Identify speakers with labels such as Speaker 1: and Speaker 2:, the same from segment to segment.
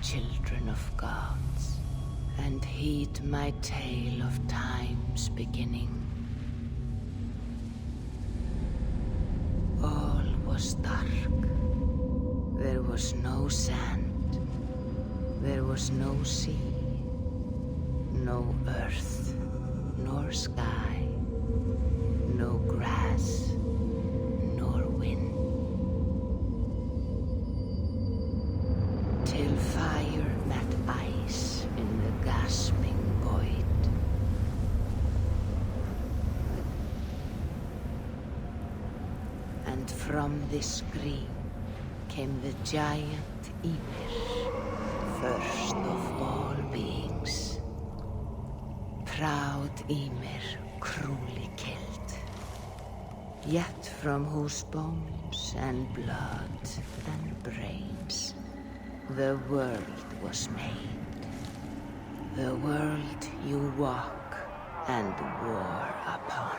Speaker 1: children of gods, and heed my tale of time's beginning. All was dark. There was no sand. There was no sea. No earth, nor sky. No grass, nor wind. Till fire met ice in the gasping void. And from this scream came the giant Ymir, first of all beings. Proud Ymir, cruelly killed, yet from whose bones and blood and brains the world was made. The world you walk and war upon.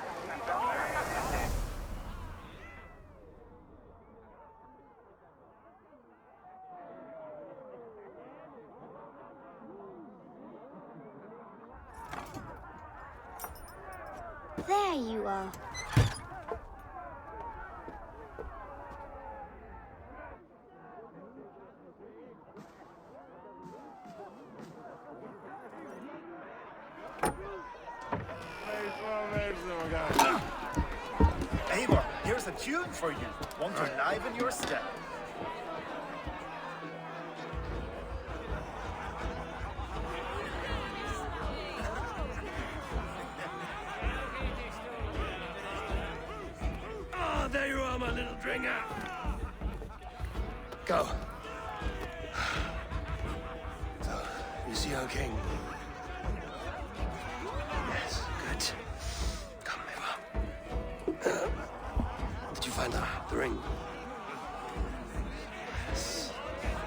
Speaker 2: There you are.
Speaker 3: Eivor, here's a tune for you. Want to enliven your step.
Speaker 4: Oh, there you are, my little dringer.
Speaker 3: Go. So, you see our king? Yes, good. Come, Eivor. Did you find the ring? Yes.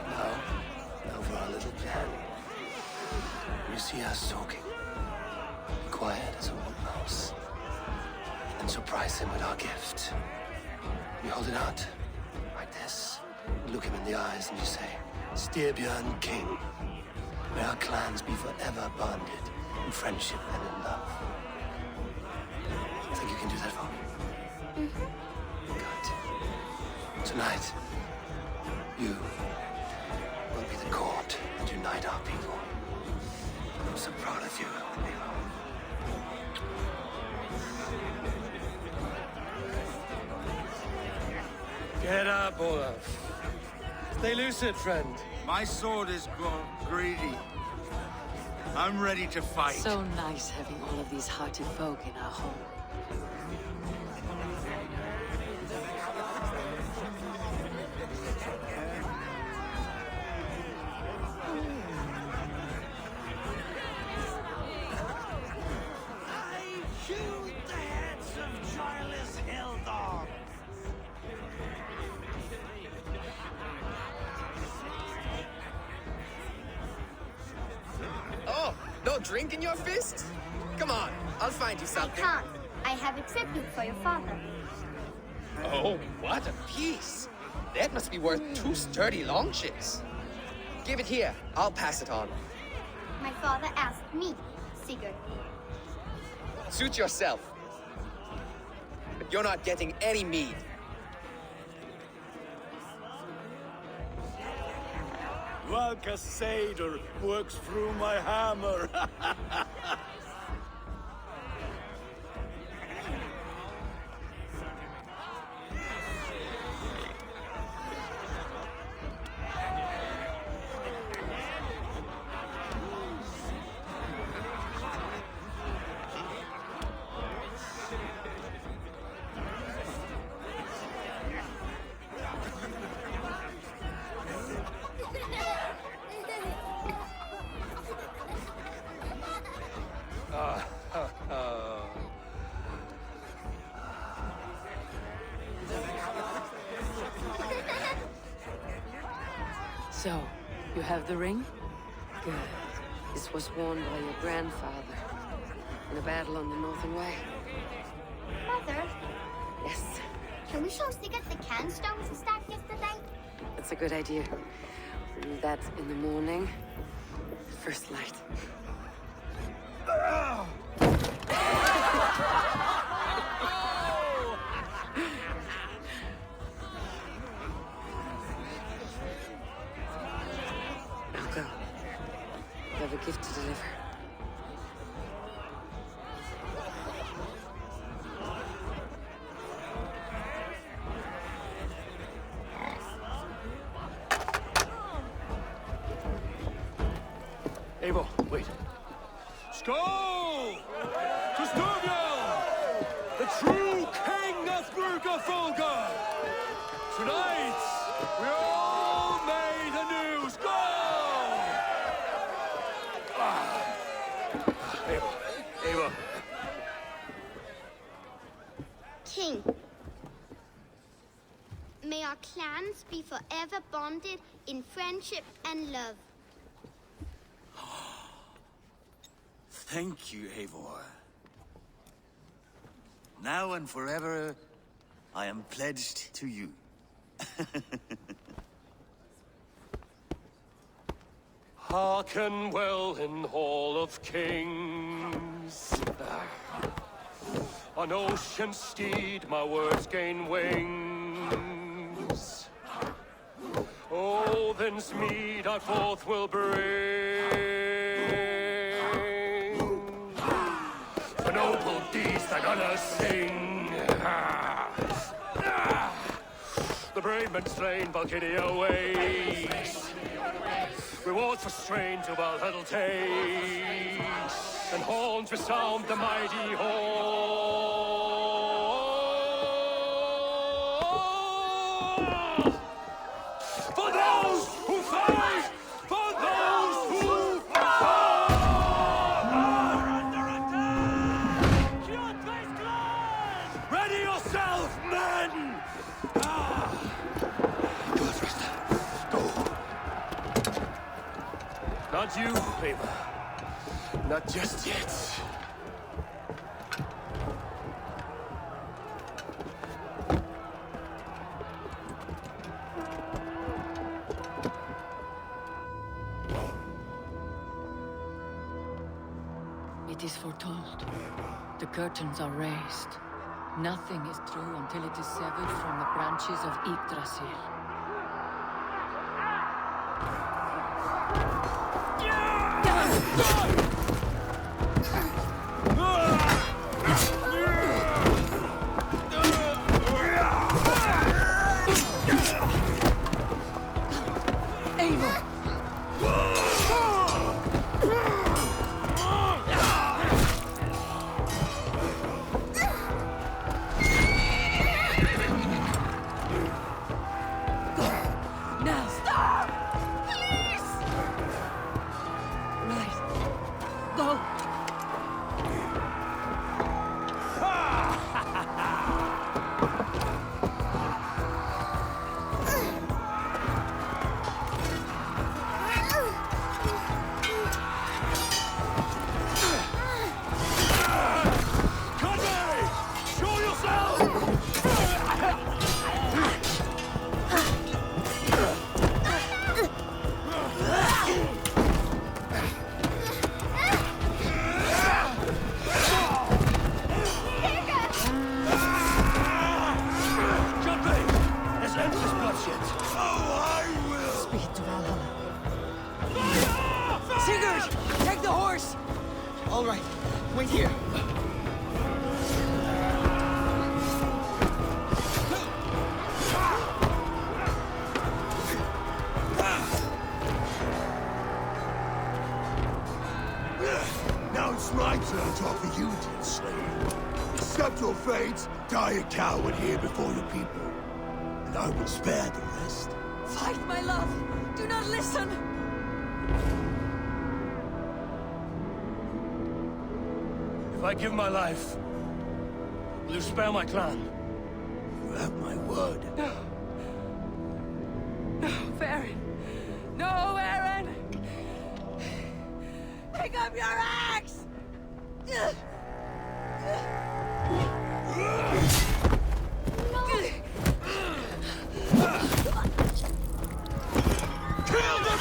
Speaker 3: Now for our little plan. You see us talking. Quiet as a wood mouse. And surprise him with our gift. You hold it out, like this. You look him in the eyes and you say, Styrbjörn King. May our clans be forever bonded in friendship and in love. Think you can do that for me? Good. Tonight, you will be the court and unite our people. I'm so proud of you, Eivor.
Speaker 4: Get up, Olaf. Stay lucid, friend.
Speaker 5: My sword is grown greedy. I'm ready to fight.
Speaker 1: So nice having all of these hearty folk in our home.
Speaker 4: I chewed the heads of joyless hill dogs.
Speaker 6: Oh, no drink in your fist? Come on, I'll find you
Speaker 2: I
Speaker 6: something.
Speaker 2: can't. I have a tribute for your father.
Speaker 6: Oh, what a piece. That must be worth 2 sturdy long ships. Give it here. I'll pass it on.
Speaker 2: My father asked me, Sigurd.
Speaker 6: Suit yourself. But you're not getting any mead.
Speaker 4: Like a satyr works through my hammer.
Speaker 1: So, you have the ring? Good. This was worn by your grandfather in a battle on the Northern Way.
Speaker 2: Mother,
Speaker 1: Yes,
Speaker 2: can we show Sigurd the can stones he stacked yesterday?
Speaker 1: that's a good idea. And that in the morning, first light. Now go. You have a gift to deliver.
Speaker 3: Eivor, wait.
Speaker 4: Skål! To Sturgill, the true king of Brugafulga! Tonight, we all made anew. Skål!
Speaker 3: Eivor.
Speaker 2: King, may our clans be forever bonded in friendship and love.
Speaker 5: Thank you, Eivor. Now and forever, I am pledged to you.
Speaker 3: Hearken well in Hall of Kings. On ocean steed my words gain wings. Odin's mead I forth will bring. For noble deeds they're gonna sing. The brave men slain Valkyria waits. Rewards for strain to Valhalla takes. And horns resound the mighty hall. For those who fight! For those who fight! Under attack! Ready yourself, men! Go, Thrista. Go. Not you, Eivor. Not just yet.
Speaker 1: It is foretold. The curtains are raised. Nothing is true until it is severed from the branches of Yggdrasil. Now stop! Please! Right. Go!
Speaker 3: Show yourself! There's endless bloodshed.
Speaker 1: Speed to Valhalla. Sigurd! Take the horse!
Speaker 6: All right, wait here.
Speaker 5: Now it's my turn to offer you, dear slave. Accept your fate, die a coward here before your people, and I will spare the rest.
Speaker 1: Fight, my love! Do not listen!
Speaker 3: If I give my life, will you spare my clan?
Speaker 5: You have my word.
Speaker 1: No, Aaron! No, Aaron! Pick up your axe!
Speaker 3: Kill them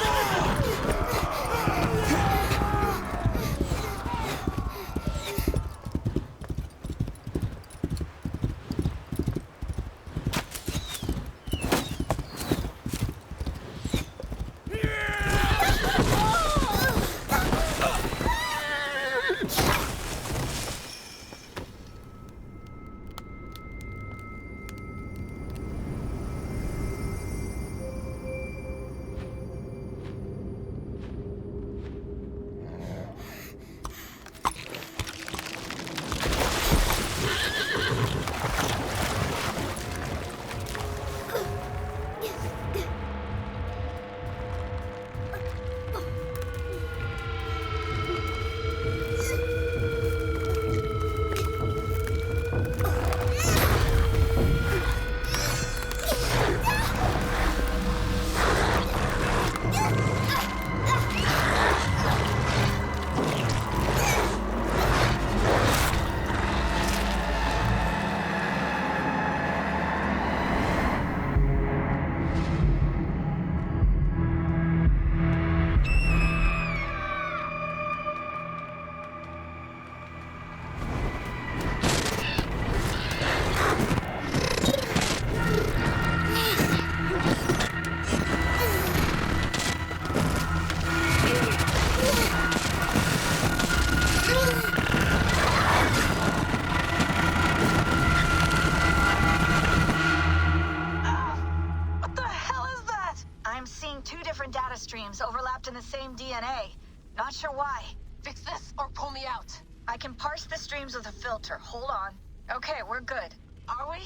Speaker 7: overlapped in the same DNA. Not sure why.
Speaker 8: Fix this or pull me out.
Speaker 7: I can parse the streams with a filter. Hold on. Okay, we're good. Are we?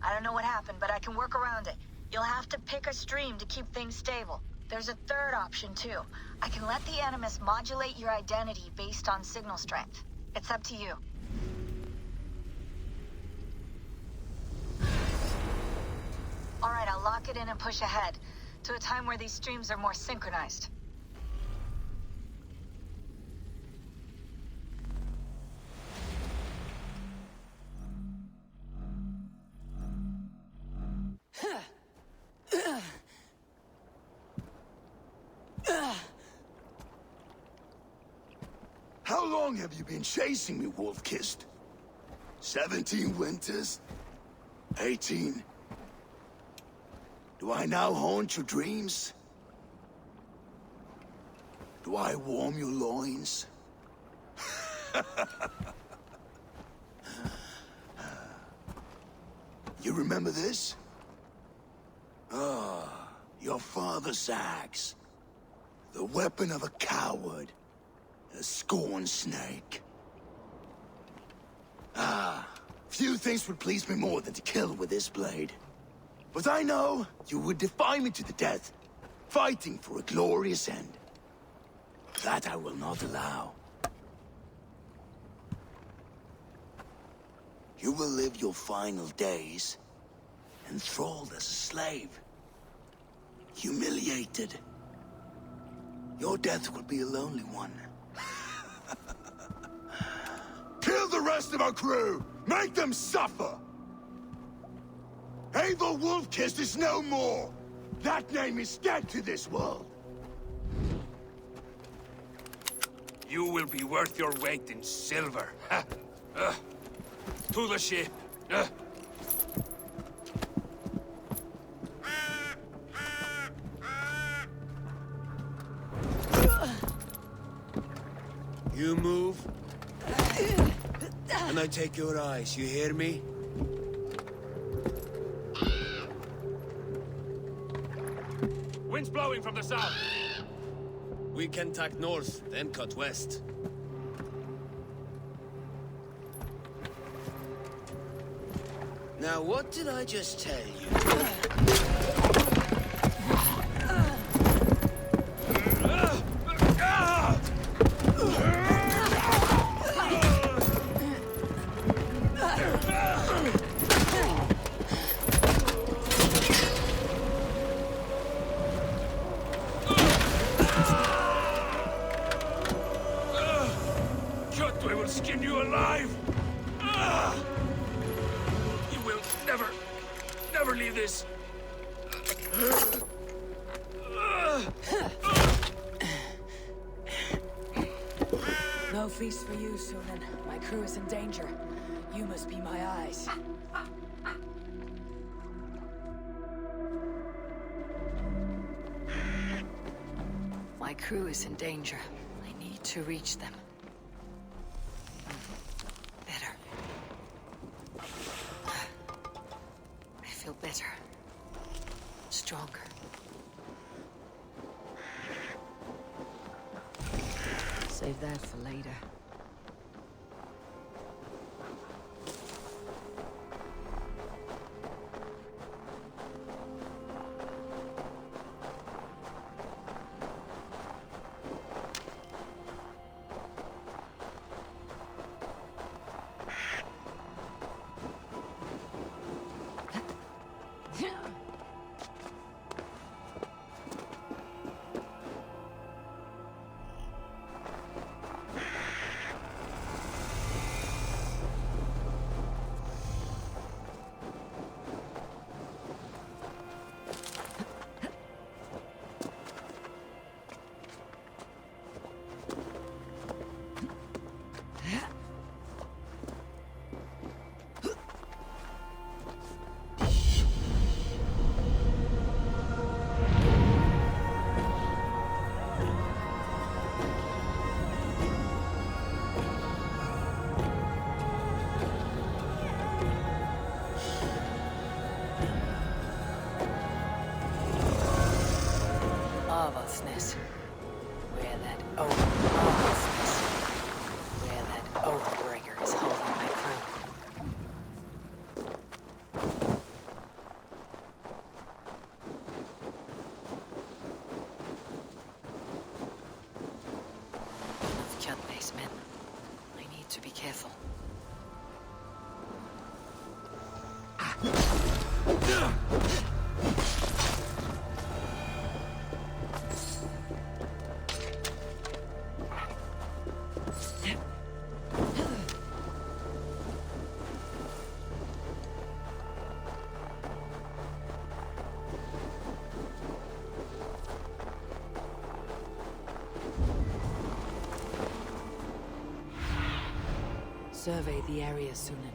Speaker 7: I don't know what happened, but I can work around it. You'll have to pick a stream to keep things stable. There's a third option, too. I can let the Animus modulate your identity based on signal strength. It's up to you. All right, I'll lock it in and push ahead to a time where these streams are more synchronized.
Speaker 5: How long have you been chasing me, Wolf-Kissed? 17 winters? 18? Do I now haunt your dreams? Do I warm your loins? You remember this? Ah, your father's axe. The weapon of a coward. A scorn snake. Ah, few things would please me more than to kill with this blade. But I know you would defy me to the death, fighting for a glorious end. That I will not allow. You will live your final days enthralled as a slave. Humiliated. Your death will be a lonely one. Kill the rest of our crew! Make them suffer! Ava Wolf-Kissed is no more! That name is dead to this world!
Speaker 9: You will be worth your weight in silver. To the ship. You move, and I take your eyes, you hear me?
Speaker 4: Wind's blowing from the south.
Speaker 9: We can tack north, then cut west. Now, what did I just tell you?
Speaker 4: We will skin you alive! You will never leave this!
Speaker 1: No feast for you, Sunan. My crew is in danger. You must be my eyes. My crew is in danger. I need to reach them. Better. I feel better. Stronger. Save that for later. these men. I need to be careful. Survey the area, Sunan.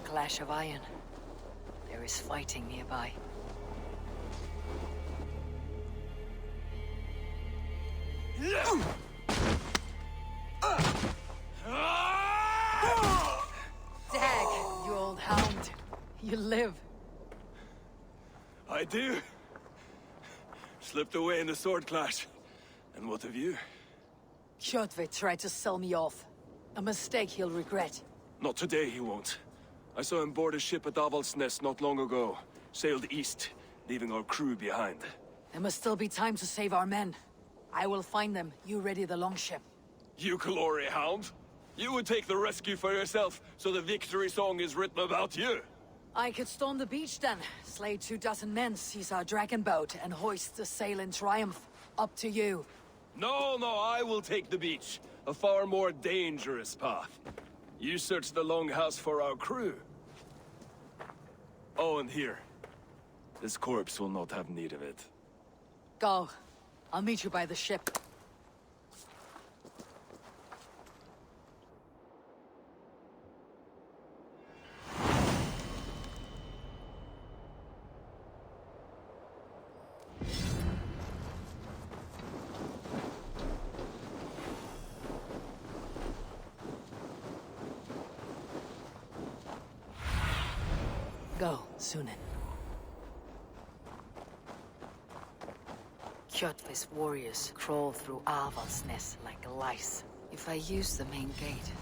Speaker 1: Clash of iron. There is fighting nearby. Dag, you old hound. You live.
Speaker 4: I do. Slipped away in the sword clash. And what of you?
Speaker 1: Kjotve tried to sell me off. A mistake he'll regret.
Speaker 4: Not today, he won't. I saw him board a ship at Avaldsnes not long ago. Sailed east, leaving our crew behind.
Speaker 1: There must still be time to save our men. I will find them. You ready the longship.
Speaker 4: You glory hound? You would take the rescue for yourself, so the victory song is written about you.
Speaker 1: I could storm the beach then, slay 24 men, seize our dragon boat, and hoist the sail in triumph. Up to you.
Speaker 4: No, I will take the beach. A far more dangerous path. You search the longhouse for our crew. Oh, and here. This corpse will not have need of it.
Speaker 1: Go. I'll meet you by the ship. Go, Sunan. Kjotve's warriors crawl through Avaldsnes like lice. If I use the main gate,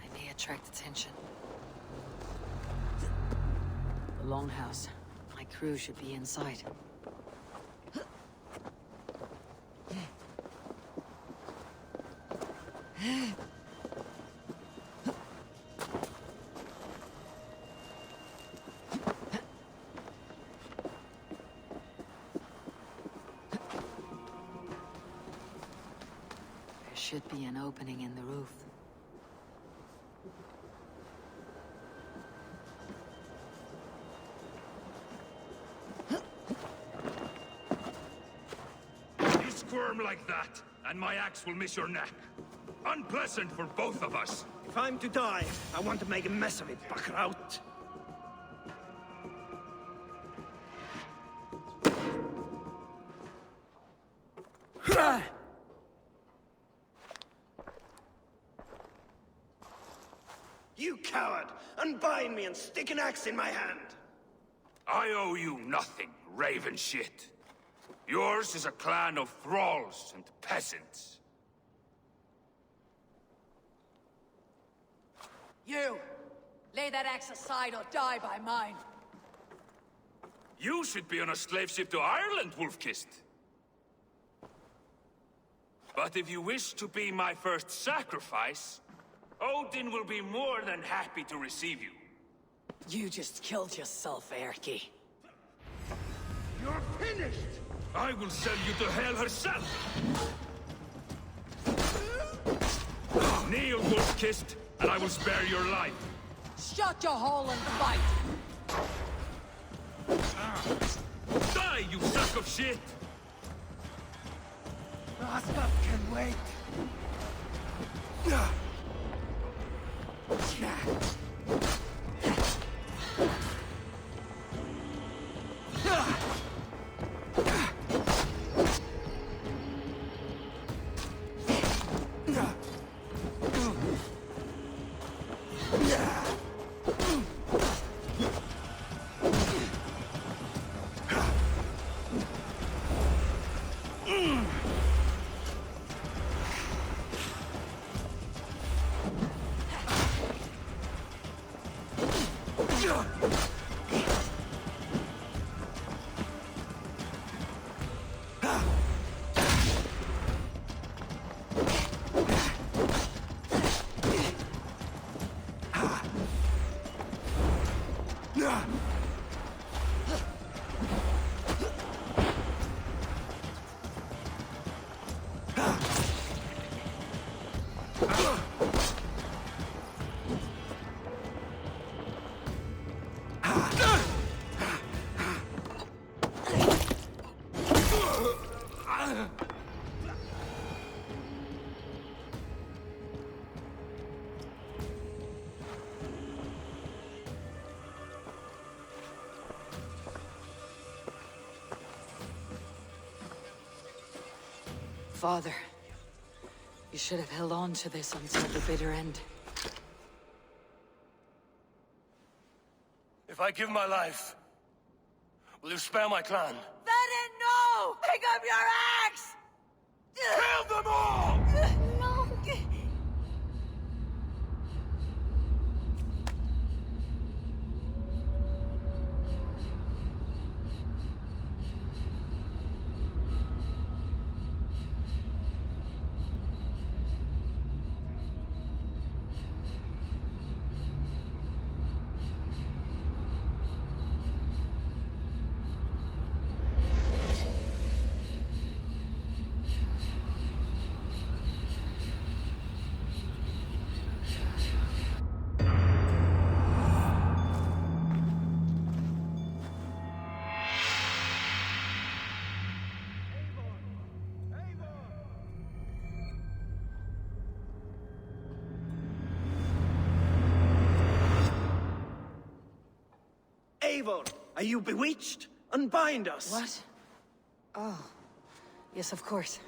Speaker 1: I may attract attention. The longhouse. My crew should be inside. Should be an opening in the roof.
Speaker 10: You squirm like that, and my axe will miss your neck. Unpleasant for both of us. If I'm to die, I want to make a mess of it, Backraut. You coward! Unbind me and stick an axe in my hand!
Speaker 11: I owe you nothing, raven shit. Yours is a clan of thralls and peasants.
Speaker 12: You! Lay that axe aside or die by mine.
Speaker 11: You should be on a slave ship to Ireland, Wolfkist. But if you wish to be my first sacrifice, Odin will be more than happy to receive you.
Speaker 12: You just killed yourself, Erky.
Speaker 11: You're finished! I will send you to hell herself! Kneel, Wolfkist, and I will spare your life.
Speaker 12: Shut your hole and fight!
Speaker 11: Die, you sack of shit!
Speaker 10: Roscoe can wait.
Speaker 12: Father, you should have held on to this until the bitter end.
Speaker 3: If I give my life, will you spare my clan?
Speaker 12: Then no! Pick up your axe!
Speaker 3: Kill them all!
Speaker 2: No.
Speaker 10: Eivor, are you bewitched? Unbind us!
Speaker 12: What? Oh. Yes, of course.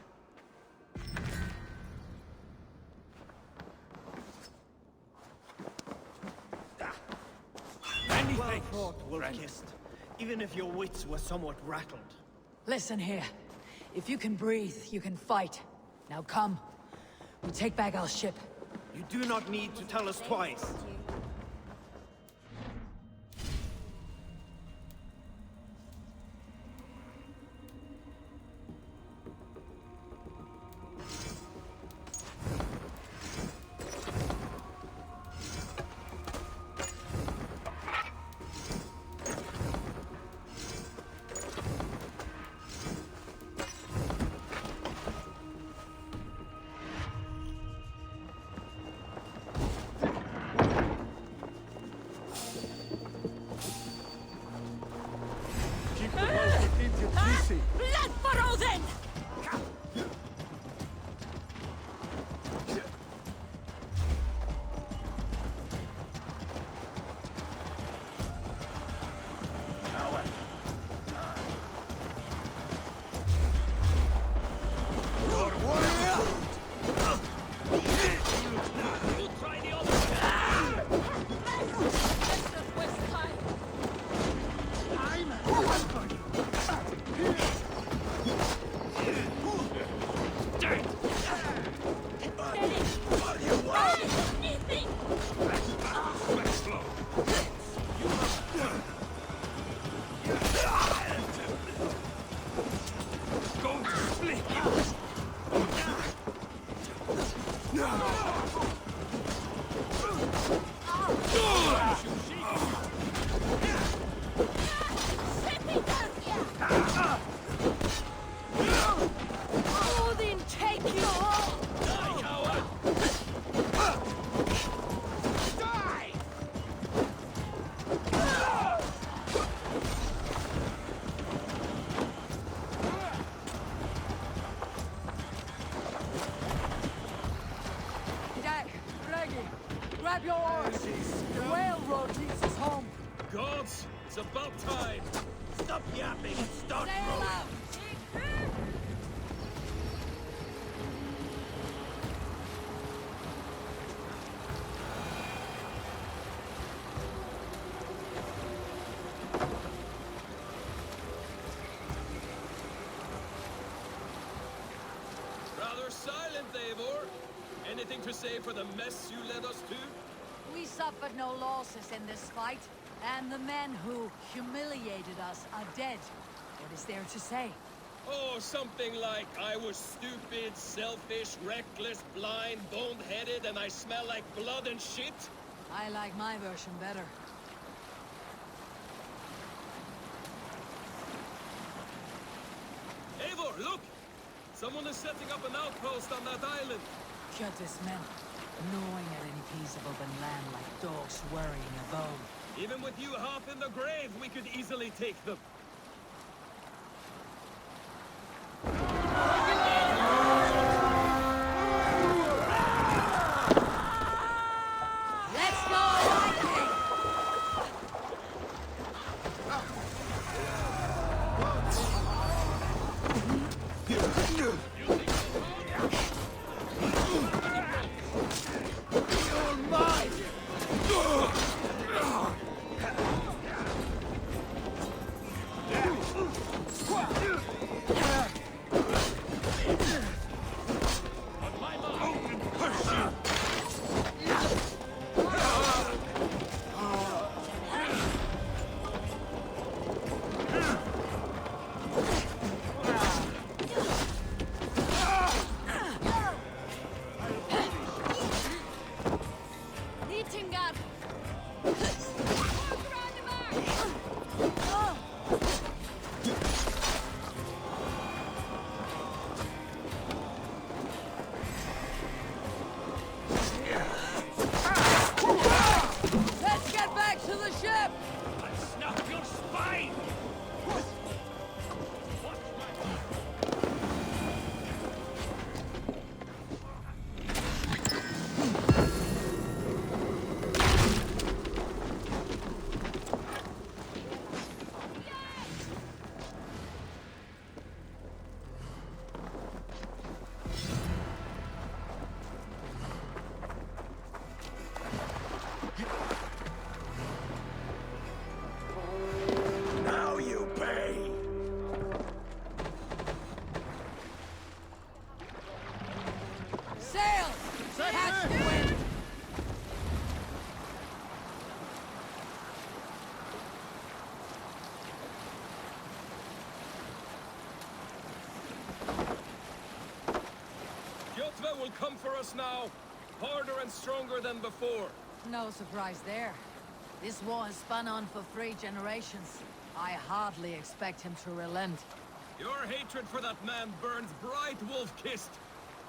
Speaker 10: Well fought, Wolfkist. Even if your wits were somewhat rattled.
Speaker 12: Listen here. If you can breathe, you can fight. Now come. We take back our ship.
Speaker 10: You do not need to tell us twice.
Speaker 12: Odin, take you all! Jack, Reggie, grab your oars. The railroad leads us home.
Speaker 4: Gods, it's about time.
Speaker 10: Stop yapping and start
Speaker 12: Sail
Speaker 10: rowing.
Speaker 12: out!
Speaker 4: Rather silent, Eivor. Anything to say for the mess you led us to?
Speaker 12: We suffered no losses in this fight, and the men who humiliated us are dead. What is there to say?
Speaker 4: Oh, something like, I was stupid, selfish, reckless, blind, bone-headed, and I smell like blood and shit?
Speaker 12: I like my version better.
Speaker 4: Eivor, look! Someone is setting up an outpost on that island.
Speaker 12: Kjotve's men, gnawing at any piece of open land like dogs worrying a bone.
Speaker 4: Even with you half in the grave, we could easily take them.
Speaker 12: Let's go, Viking! Nitingat! Let's get back to the ship!
Speaker 11: Snap your spine!
Speaker 10: Now you pay.
Speaker 12: Sail! Catch the wind!
Speaker 4: Kjotve will come for us now, harder and stronger than before.
Speaker 12: No surprise there. This war has spun on for 3 generations. I hardly expect him to relent.
Speaker 4: Your hatred for that man burns bright, wolf-kissed.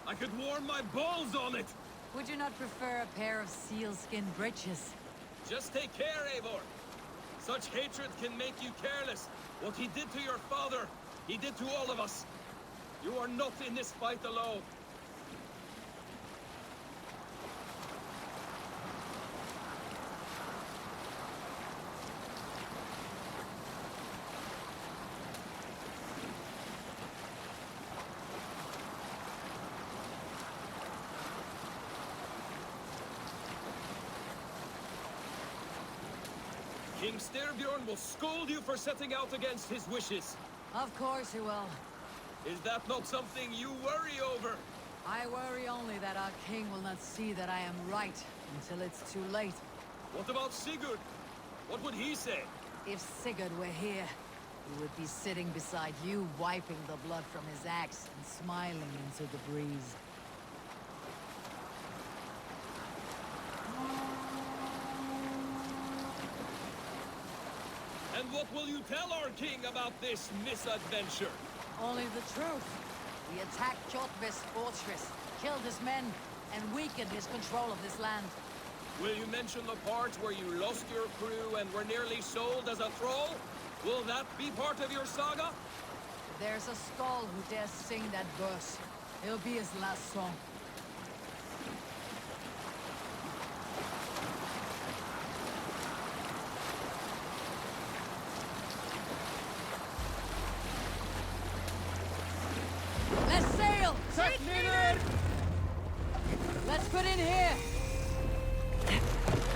Speaker 4: I could warm my balls on it.
Speaker 12: Would you not prefer a pair of sealskin breeches?
Speaker 4: Just take care, Eivor. Such hatred can make you careless. What he did to your father, he did to all of us. You are not in this fight alone. King Styrbjorn will scold you for setting out against his wishes.
Speaker 12: Of course he will.
Speaker 4: Is that not something you worry over?
Speaker 12: I worry only that our king will not see that I am right until it's too late.
Speaker 4: What about Sigurd? What would he say?
Speaker 12: If Sigurd were here, he would be sitting beside you, wiping the blood from his axe and smiling into the breeze.
Speaker 4: what will you tell our king about this misadventure?
Speaker 12: Only the truth. We attacked Kjotve's fortress, killed his men, and weakened his control of this land.
Speaker 4: Will you mention the part where you lost your crew and were nearly sold as a thrall? Will that be part of your saga?
Speaker 12: There's a skull who dares sing that verse. It'll be his last song. Let's sail! Let's put in here!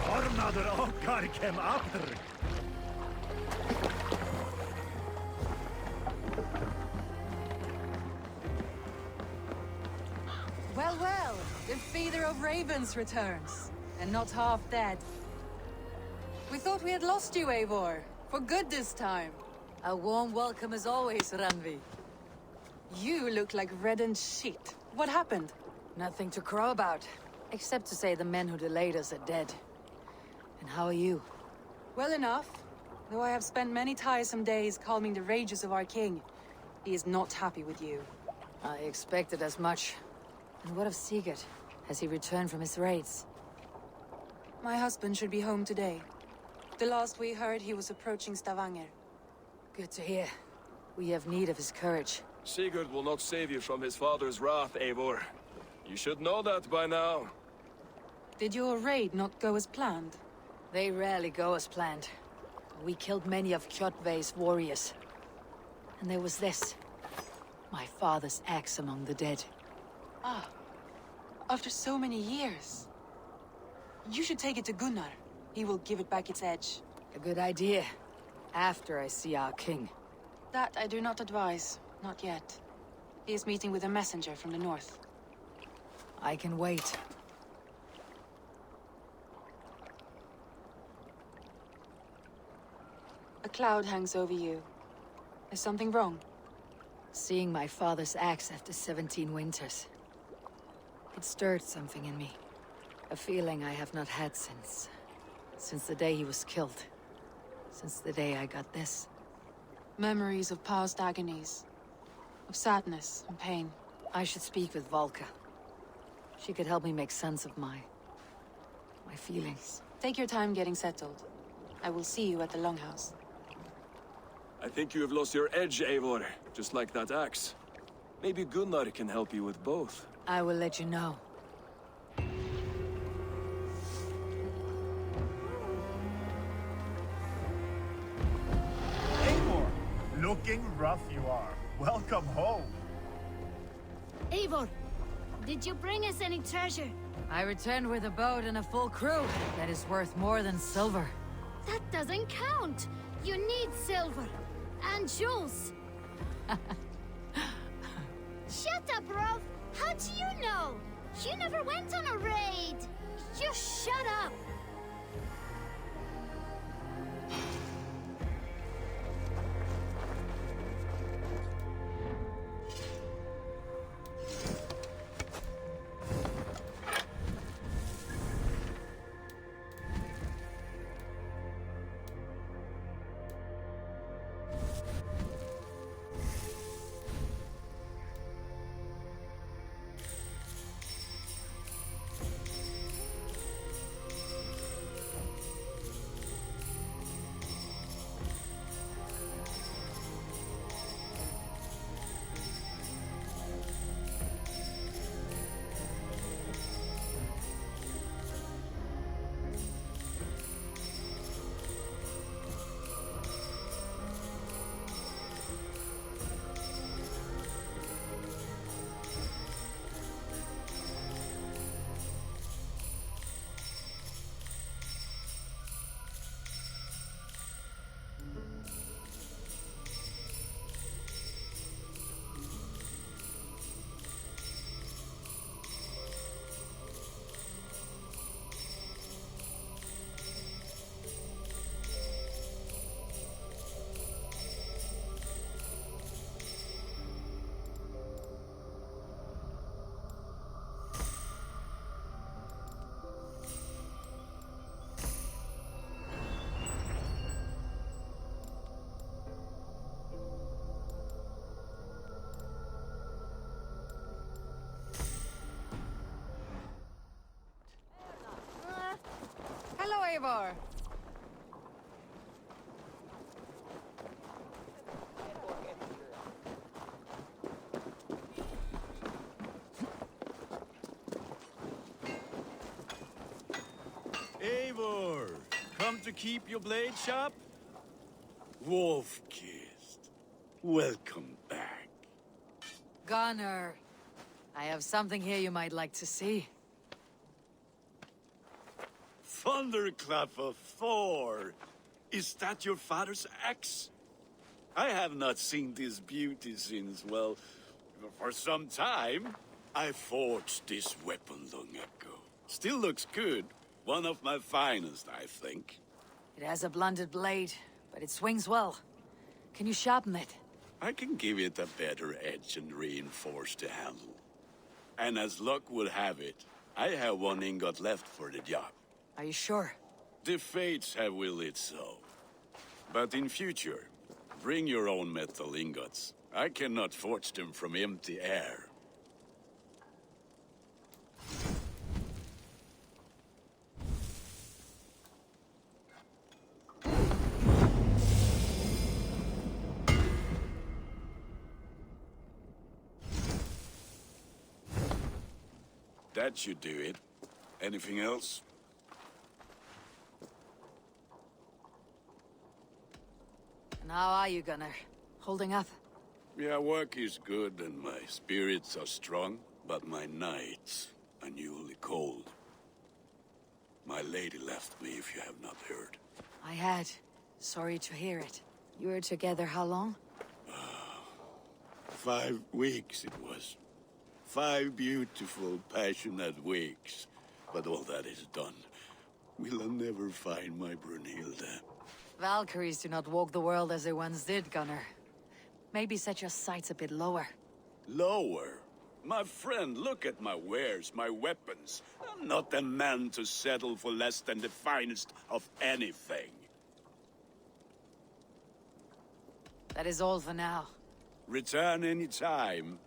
Speaker 10: Ornader okkar kem after.
Speaker 12: Well, well, the feeder of ravens returns, and not half dead. We thought we had lost you, Eivor, for good this time. A warm welcome as always, Ranvi. You look like reddened shit. What happened? Nothing to crow about, except to say the men who delayed us are dead. And how are you? Well enough, though I have spent many tiresome days calming the rages of our king. He is not happy with you. I expected as much. And what of Sigurd? Has he returned from his raids? My husband should be home today. The last we heard, he was approaching Stavanger. Good to hear. We have need of his courage.
Speaker 4: Sigurd will not save you from his father's wrath, Eivor. You should know that by now.
Speaker 12: Did your raid not go as planned? They rarely go as planned. We killed many of Kjotve's warriors. And there was this. My father's axe among the dead. Ah. After so many years. You should take it to Gunnar. He will give it back its edge. A good idea. After I see our king. That I do not advise. Not yet. He is meeting with a messenger from the north. I can wait. A cloud hangs over you. Is something wrong? Seeing my father's axe after 17 winters. It stirred something in me. A feeling I have not had since the day he was killed. Since the day I got this. Memories of past agonies. Of sadness and pain. I should speak with Volka. She could help me make sense of my feelings. Take your time getting settled. I will see you at the Longhouse.
Speaker 4: I think you have lost your edge, Eivor, just like that axe. Maybe Gunnar can help you with both.
Speaker 12: I will let you know.
Speaker 10: Eivor, looking rough you are. Welcome home.
Speaker 2: Eivor, did you bring us any treasure?
Speaker 12: I returned with a boat and a full crew. That is worth more than silver.
Speaker 2: That doesn't count. You need silver. And jewels. Shut up, Rolf. How do you know? You never went on a raid. Just shut up.
Speaker 12: Eivor.
Speaker 13: Eivor, come to keep your blade sharp? Wolf-kissed, welcome back.
Speaker 12: Gunnar, I have something here you might like to see.
Speaker 13: Thunderclap of Thor! Is that your father's axe? I have not seen this beauty since, well, for some time. I forged this weapon long ago. Still looks good. One of my finest, I think.
Speaker 12: It has a blunted blade, but it swings well. Can you sharpen it?
Speaker 13: I can give it a better edge and reinforce the handle. And as luck would have it, I have one ingot left for the job.
Speaker 12: Are you sure?
Speaker 13: The fates have willed it so. But in future, bring your own metal ingots. I cannot forge them from empty air. That should do it. Anything else?
Speaker 12: And how are you, Gunnar? Holding up?
Speaker 13: Yeah, work is good and my spirits are strong, but my nights are newly cold. My lady left me, if you have not heard.
Speaker 12: I had. Sorry to hear it. You were together how long?
Speaker 13: 5 weeks it was. 5 beautiful, passionate weeks. But all that is done. Will I never find my Brunhilde?
Speaker 12: Valkyries do not walk the world as they once did, Gunnar. Maybe set your sights a bit lower.
Speaker 13: Lower? My friend, look at my wares, my weapons. I'm not a man to settle for less than the finest of anything.
Speaker 12: That is all for now.
Speaker 13: Return any time.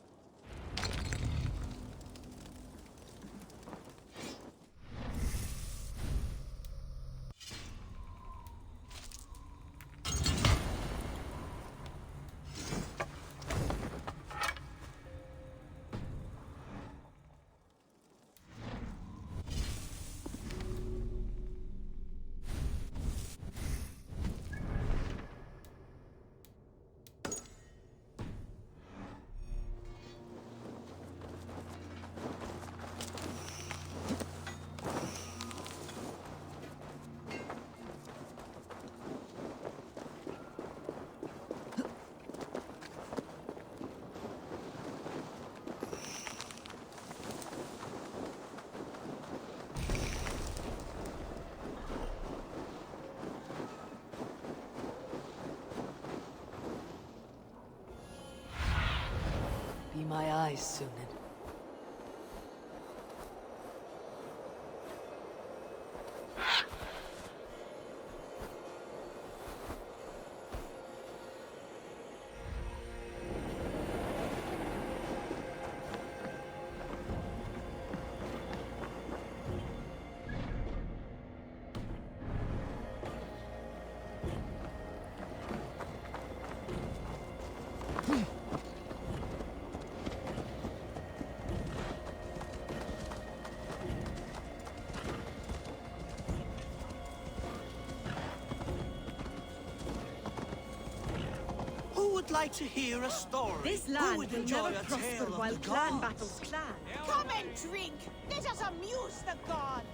Speaker 12: Be my eyes, Sunan.
Speaker 10: Who would like to hear a story?
Speaker 14: This
Speaker 10: Who
Speaker 14: land
Speaker 10: would
Speaker 14: will
Speaker 10: enjoy
Speaker 14: never
Speaker 10: a
Speaker 14: prosper
Speaker 10: tale of
Speaker 14: while
Speaker 10: the
Speaker 14: clan
Speaker 10: gods?
Speaker 14: battles clan.
Speaker 2: Come and drink. Let us amuse the gods.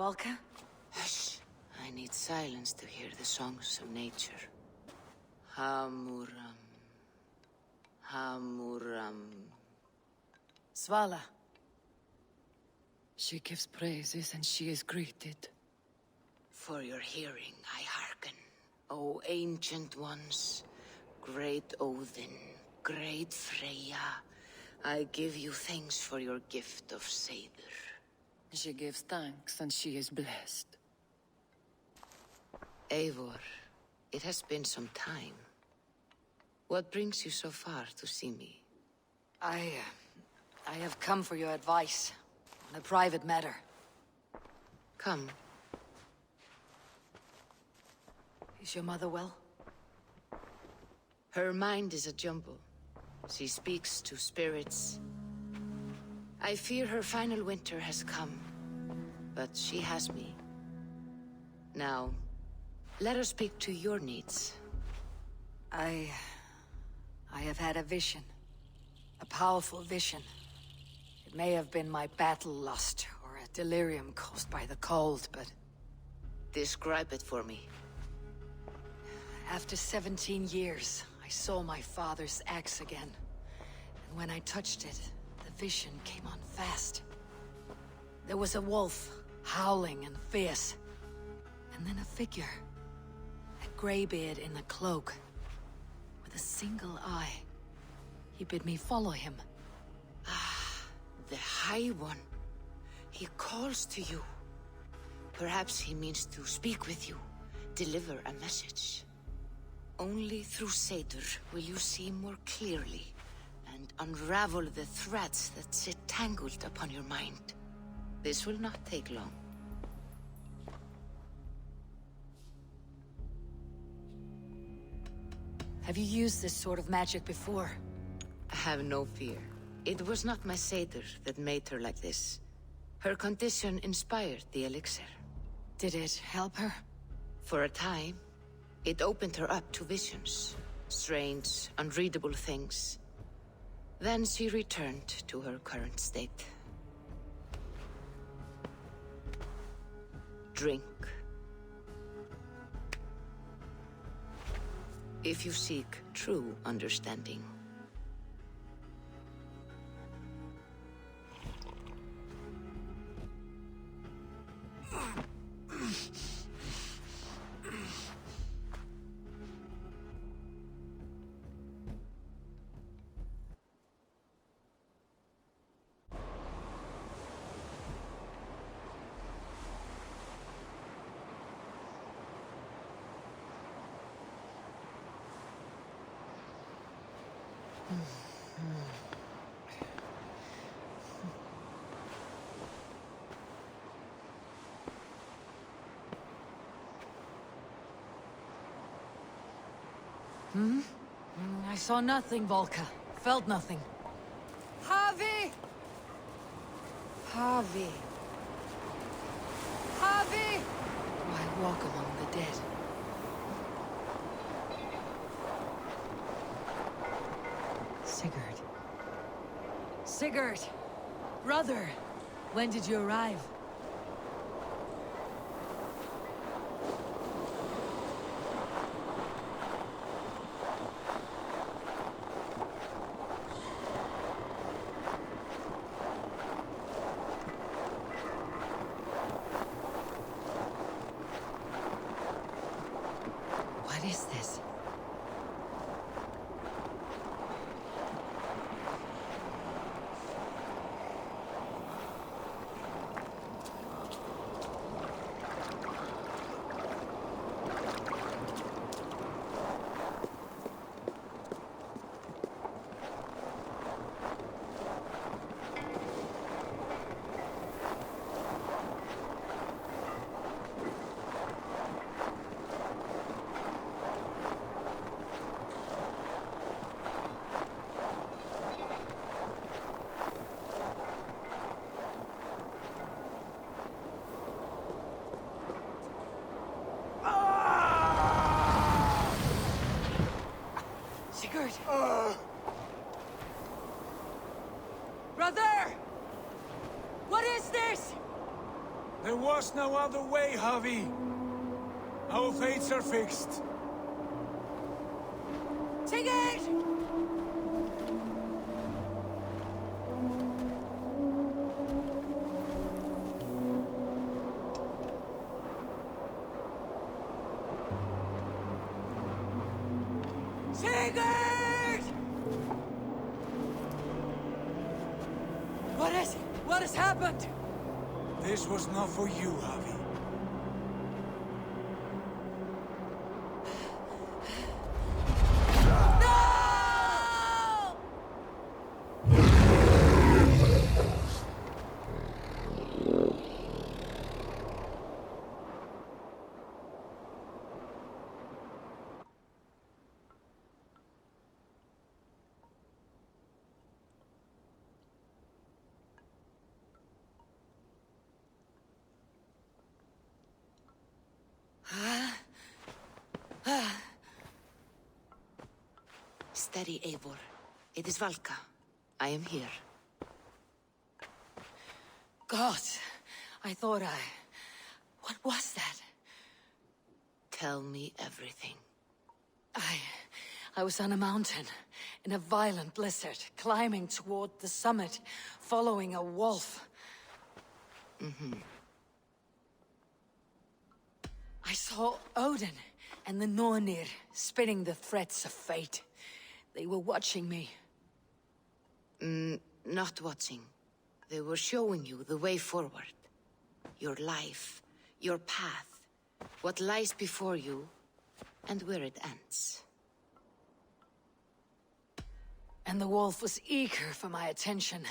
Speaker 1: Volka? Hush. I need silence to hear the songs of nature. Hamuram. Hamuram.
Speaker 12: Svala. She gives praises and she is greeted.
Speaker 1: For your hearing I hearken, O ancient ones, great Odin, great Freya. I give you thanks for your gift of Seder.
Speaker 12: She gives thanks and she is blessed.
Speaker 1: Eivor, it has been some time. What brings you so far to see me?
Speaker 12: I have come for your advice on a private matter.
Speaker 1: Come.
Speaker 12: Is your mother well?
Speaker 1: Her mind is a jumble. She speaks to spirits. I fear her final winter has come, but she has me. Now, let us speak to your needs.
Speaker 12: I have had a vision. A powerful vision. It may have been my battle lust, or a delirium caused by the cold, but...
Speaker 1: Describe it for me.
Speaker 12: After 17 years, I saw my father's axe again. And when I touched it, the vision came on fast. There was a wolf, howling and fierce. And then a figure. A graybeard in a cloak. With a single eye. He bid me follow him.
Speaker 1: Ah, the High One. He calls to you. Perhaps he means to speak with you, deliver a message. Only through Seder will you see more clearly and unravel the threads that sit tangled upon your mind. This will not take long.
Speaker 12: Have you used this sort of magic before?
Speaker 1: Have no fear. It was not my Seder that made her like this. Her condition inspired the elixir.
Speaker 12: Did it help her?
Speaker 1: For a time, it opened her up to visions. Strange, unreadable things. Then she returned to her current state. Drink. If you seek true understanding.
Speaker 12: I saw nothing, Volka. Felt nothing. Harvey!
Speaker 1: Harvey.
Speaker 12: Harvey!
Speaker 1: Why walk among the dead?
Speaker 12: Sigurd. Sigurd! Brother! When did you arrive?
Speaker 1: What is this?
Speaker 14: us no other way, Javi. Our fates are fixed.
Speaker 12: Sigurd! Sigurd! What is it? What has happened?
Speaker 14: This was not for you, Javi.
Speaker 1: Steady, Eivor. It is Valka. I am here.
Speaker 12: God, I thought I... What was that?
Speaker 1: Tell me everything.
Speaker 12: I was on a mountain, in a violent blizzard, climbing toward the summit, following a wolf. I saw Odin and the Nornir spinning the threads of fate. They were watching me.
Speaker 1: Not watching. They were showing you the way forward. Your life, your path, what lies before you, and where it ends.
Speaker 12: And the wolf was eager for my attention,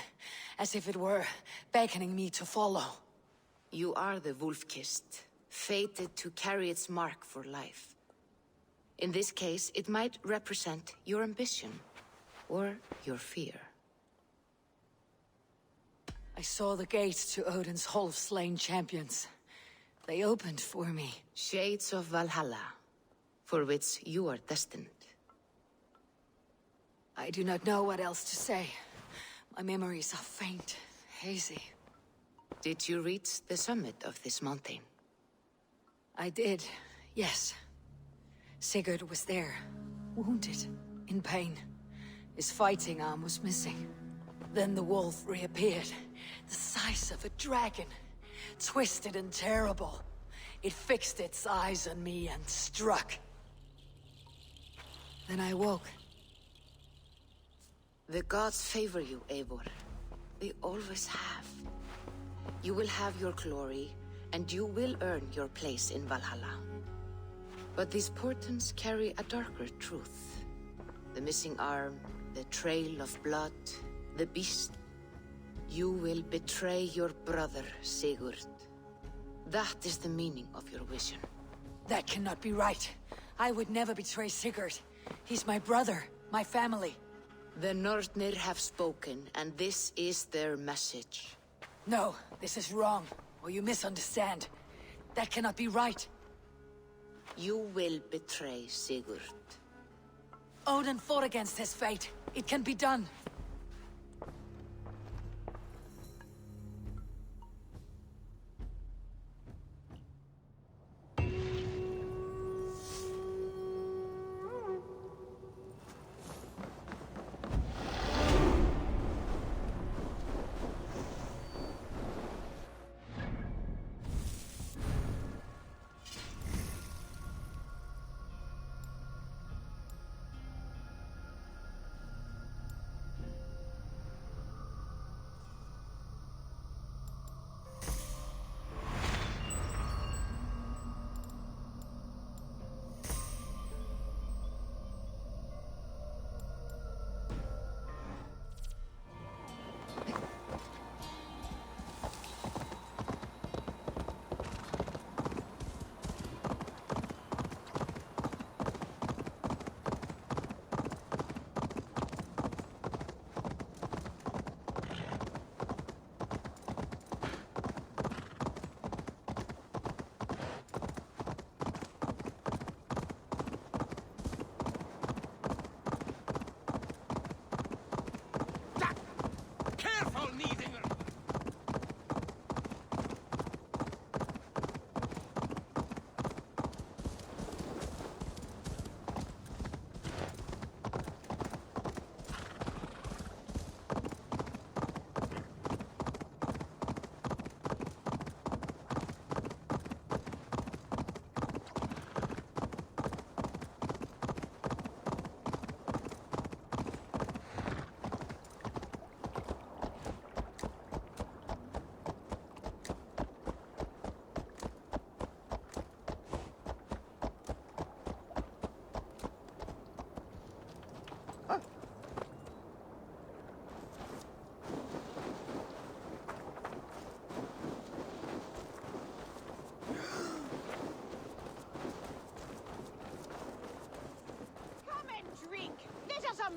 Speaker 12: as if it were beckoning me to follow.
Speaker 1: You are the wolf-kissed, fated to carry its mark for life. In this case, it might represent your ambition, or your fear.
Speaker 12: I saw the gates to Odin's Hall of Slain Champions. They opened for me.
Speaker 1: Shades of Valhalla, for which you are destined.
Speaker 12: I do not know what else to say. My memories are faint, hazy.
Speaker 1: Did you reach the summit of this mountain?
Speaker 12: I did, yes. Sigurd was there, wounded, in pain. His fighting arm was missing. Then the wolf reappeared, the size of a dragon, twisted and terrible. It fixed its eyes on me and struck. Then I woke.
Speaker 1: The gods favor you, Eivor. They always have. You will have your glory, and you will earn your place in Valhalla. But these portents carry a darker truth. The missing arm, the trail of blood, the beast. You will betray your brother, Sigurd. That is the meaning of your vision.
Speaker 12: That cannot be right. I would never betray Sigurd. He's my brother, my family.
Speaker 1: The Nornir have spoken, and this is their message.
Speaker 12: No, this is wrong, or you misunderstand. That cannot be right.
Speaker 1: You will betray Sigurd.
Speaker 12: Odin fought against his fate. It can be done.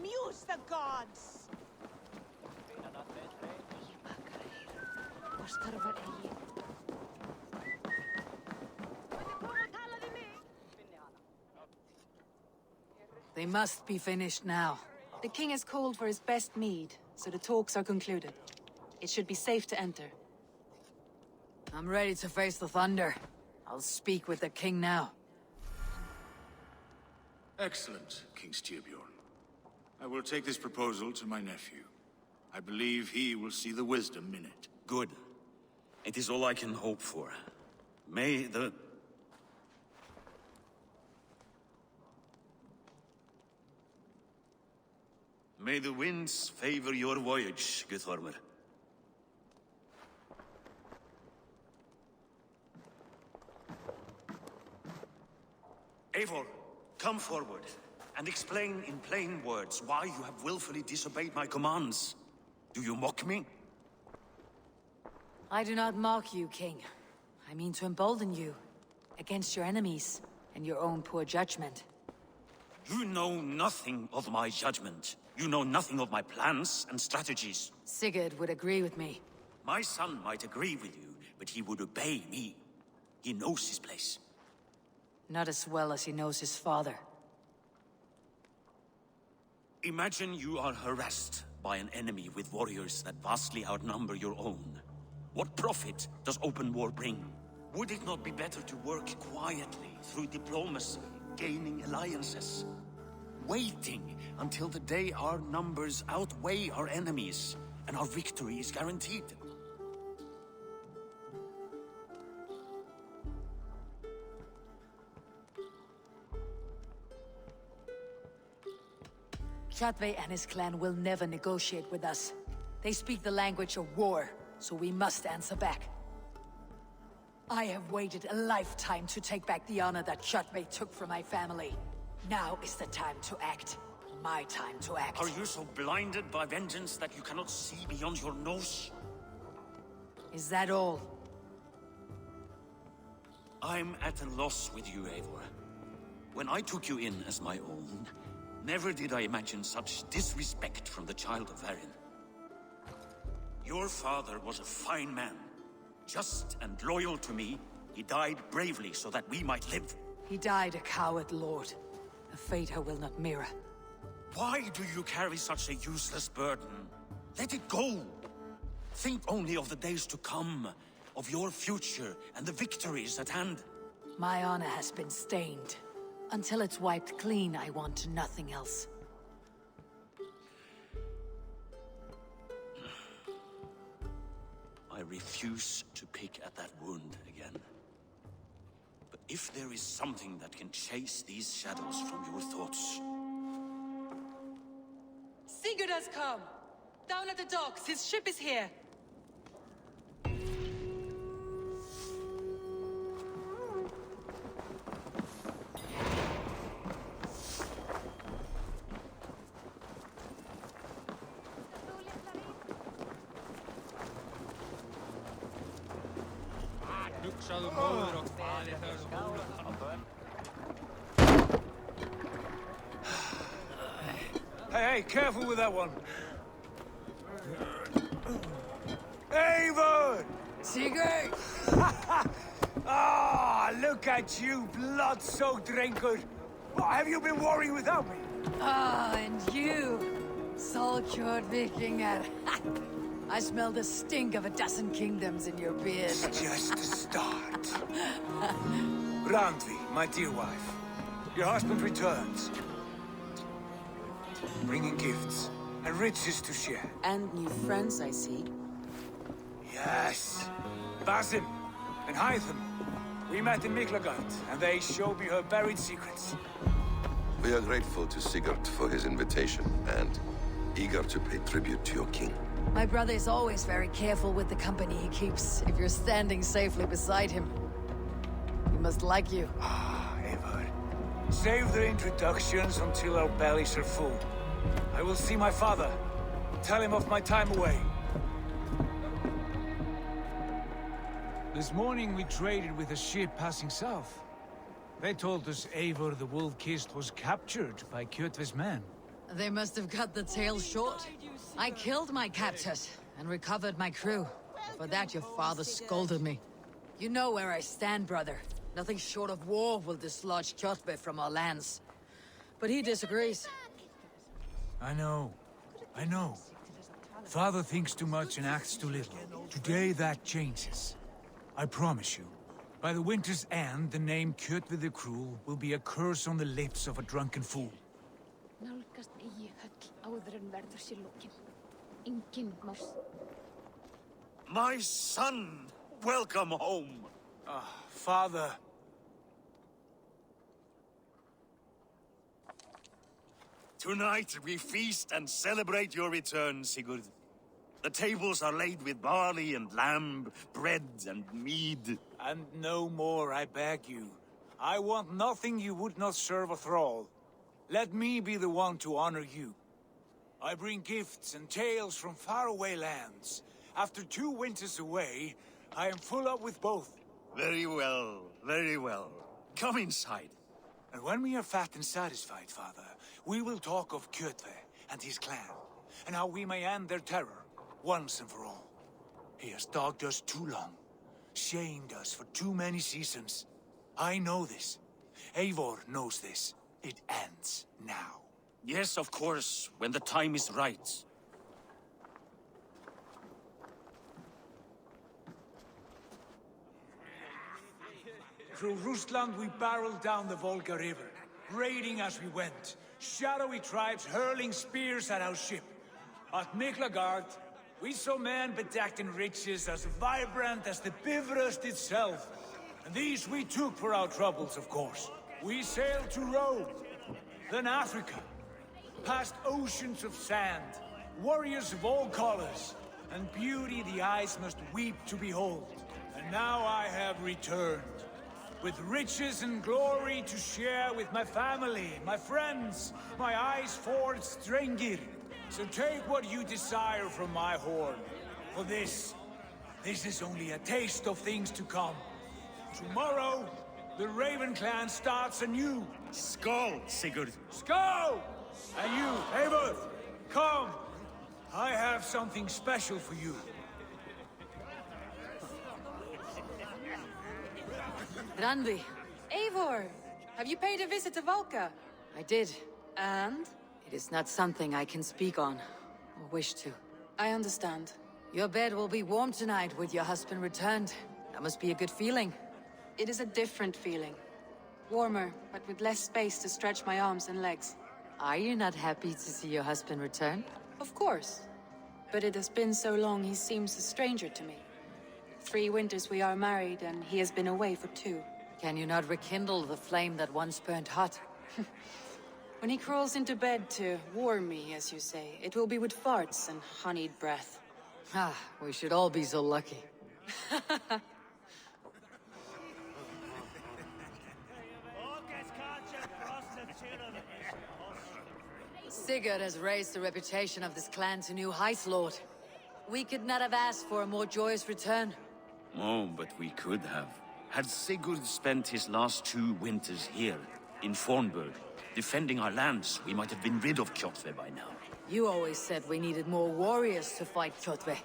Speaker 15: amuse the gods!
Speaker 12: They must be finished now. The king has called for his best mead, so the talks are concluded. It should be safe to enter. I'm ready to face the thunder. I'll speak with the king now.
Speaker 13: Excellent, King Styrbjorn. I will take this proposal to my nephew. I believe he will see the wisdom in it.
Speaker 16: Good. It is all I can hope for. May the... May the winds favor your voyage, Guthormer. Eivor, come forward, and explain in plain words why you have willfully disobeyed my commands. Do you mock me?
Speaker 12: I do not mock you, King. I mean to embolden you against your enemies and your own poor judgment.
Speaker 16: You know nothing of my judgment. You know nothing of my plans and strategies.
Speaker 12: Sigurd would agree with me.
Speaker 16: My son might agree with you, but he would obey me. He knows his place.
Speaker 12: Not as well as he knows his father.
Speaker 16: Imagine you are harassed by an enemy with warriors that vastly outnumber your own. What profit does open war bring? Would it not be better to work quietly through diplomacy, gaining alliances? Waiting until the day our numbers outweigh our enemies and our victory is guaranteed.
Speaker 12: Kjotve and his clan will never negotiate with us. They speak the language of war, so we must answer back. I have waited a lifetime to take back the honor that Kjotve took from my family. Now is the time to act. My time to act.
Speaker 16: Are you so blinded by vengeance that you cannot see beyond your nose?
Speaker 12: Is that all?
Speaker 16: I'm at a loss with you, Eivor. When I took you in as my own, never did I imagine such disrespect from the child of Varin. Your father was a fine man. Just and loyal to me, he died bravely so that we might live.
Speaker 12: He died a coward, Lord. A fate I will not mirror.
Speaker 16: Why do you carry such a useless burden? Let it go! Think only of the days to come, of your future and the victories at hand.
Speaker 12: My honor has been stained. Until it's wiped clean, I want nothing else.
Speaker 16: I refuse to pick at that wound again. But if there is something that can chase these shadows from your thoughts...
Speaker 12: Sigurd has come! Down at the docks, his ship is here!
Speaker 14: Hey, careful with that one. Eivor!
Speaker 12: Sigurd!
Speaker 14: Ah, look at you, blood-soaked drinkard. What have you been worrying without me?
Speaker 12: Ah, and you, Solkjord Vikingar. I smell the stink of a dozen kingdoms in your beard.
Speaker 14: It's just the start. Randvi, my dear wife, your husband returns. Bringing gifts and riches to share.
Speaker 12: And new friends, I see.
Speaker 14: Yes. Basim and Hytham. We met in Miklagard, and they showed me her buried secrets.
Speaker 17: We are grateful to Sigurd for his invitation, and eager to pay tribute to your king.
Speaker 12: My brother is always very careful with the company he keeps. If you're standing safely beside him, he must like you.
Speaker 14: Ah, Eivor. Save the introductions until our bellies are full. I will see my father. Tell him of my time away.
Speaker 18: This morning we traded with a ship passing south. They told us Eivor the Wolf-Kissed was captured by Kjotve's men.
Speaker 12: They must have cut the tail short. I killed my captors and recovered my crew. For that, your father scolded me. You know where I stand, brother. Nothing short of war will dislodge Kjotve from our lands. But he disagrees.
Speaker 18: I know. Father thinks too much and acts too little. Today that changes. I promise you. By the winter's end, the name Kjotve the Cruel will be a curse on the lips of a drunken fool.
Speaker 16: My son! Welcome home!
Speaker 18: Father.
Speaker 16: Tonight we feast and celebrate your return, Sigurd. The tables are laid with barley and lamb, bread and mead.
Speaker 18: And no more, I beg you. I want nothing you would not serve a thrall. Let me be the one to honor you. I bring gifts and tales from faraway lands. After 2 winters away, I am full up with both.
Speaker 16: Very well, very well. Come inside.
Speaker 18: And when we are fat and satisfied, Father, we will talk of Kjotve and his clan, and how we may end their terror, once and for all. He has dogged us too long, shamed us for too many seasons. I know this. Eivor knows this. It ends now.
Speaker 16: Yes, of course, when the time is right.
Speaker 18: Through Rusland we barreled down the Volga River, raiding as we went. Shadowy tribes hurling spears at our ship. At Miklagard, we saw men bedecked in riches as vibrant as the Bifrost itself. And these we took for our troubles, of course. We sailed to Rome, then Africa, past oceans of sand, warriors of all colors, and beauty the eyes must weep to behold. And now I have returned, with riches and glory to share with my family, my friends, my eyes-forged Strengir. So take what you desire from my horn. For this is only a taste of things to come. Tomorrow, the Raven clan starts anew.
Speaker 16: Skål, Sigurd.
Speaker 18: Skål! And you, Eivor, come. I have something special for you.
Speaker 12: Randi. Eivor! Have you paid a visit to Valka? I did. And? It is not something I can speak on, or wish to.
Speaker 19: I understand.
Speaker 12: Your bed will be warm tonight with your husband returned. That must be a good feeling.
Speaker 19: It is a different feeling. Warmer, but with less space to stretch my arms and legs.
Speaker 12: Are you not happy to see your husband return?
Speaker 19: Of course. But it has been so long he seems a stranger to me. 3 winters we are married, and he has been away for 2.
Speaker 12: Can you not rekindle the flame that once burned hot?
Speaker 19: When he crawls into bed to warm me, as you say, it will be with farts and honeyed breath.
Speaker 12: Ah, we should all be so lucky. Sigurd has raised the reputation of this clan to new heights, Lord. We could not have asked for a more joyous return.
Speaker 16: Oh, but we could have. Had Sigurd spent his last 2 winters here, in Fornburg, defending our lands, we might have been rid of Kjotve by now.
Speaker 12: You always said we needed more warriors to fight Kjotve.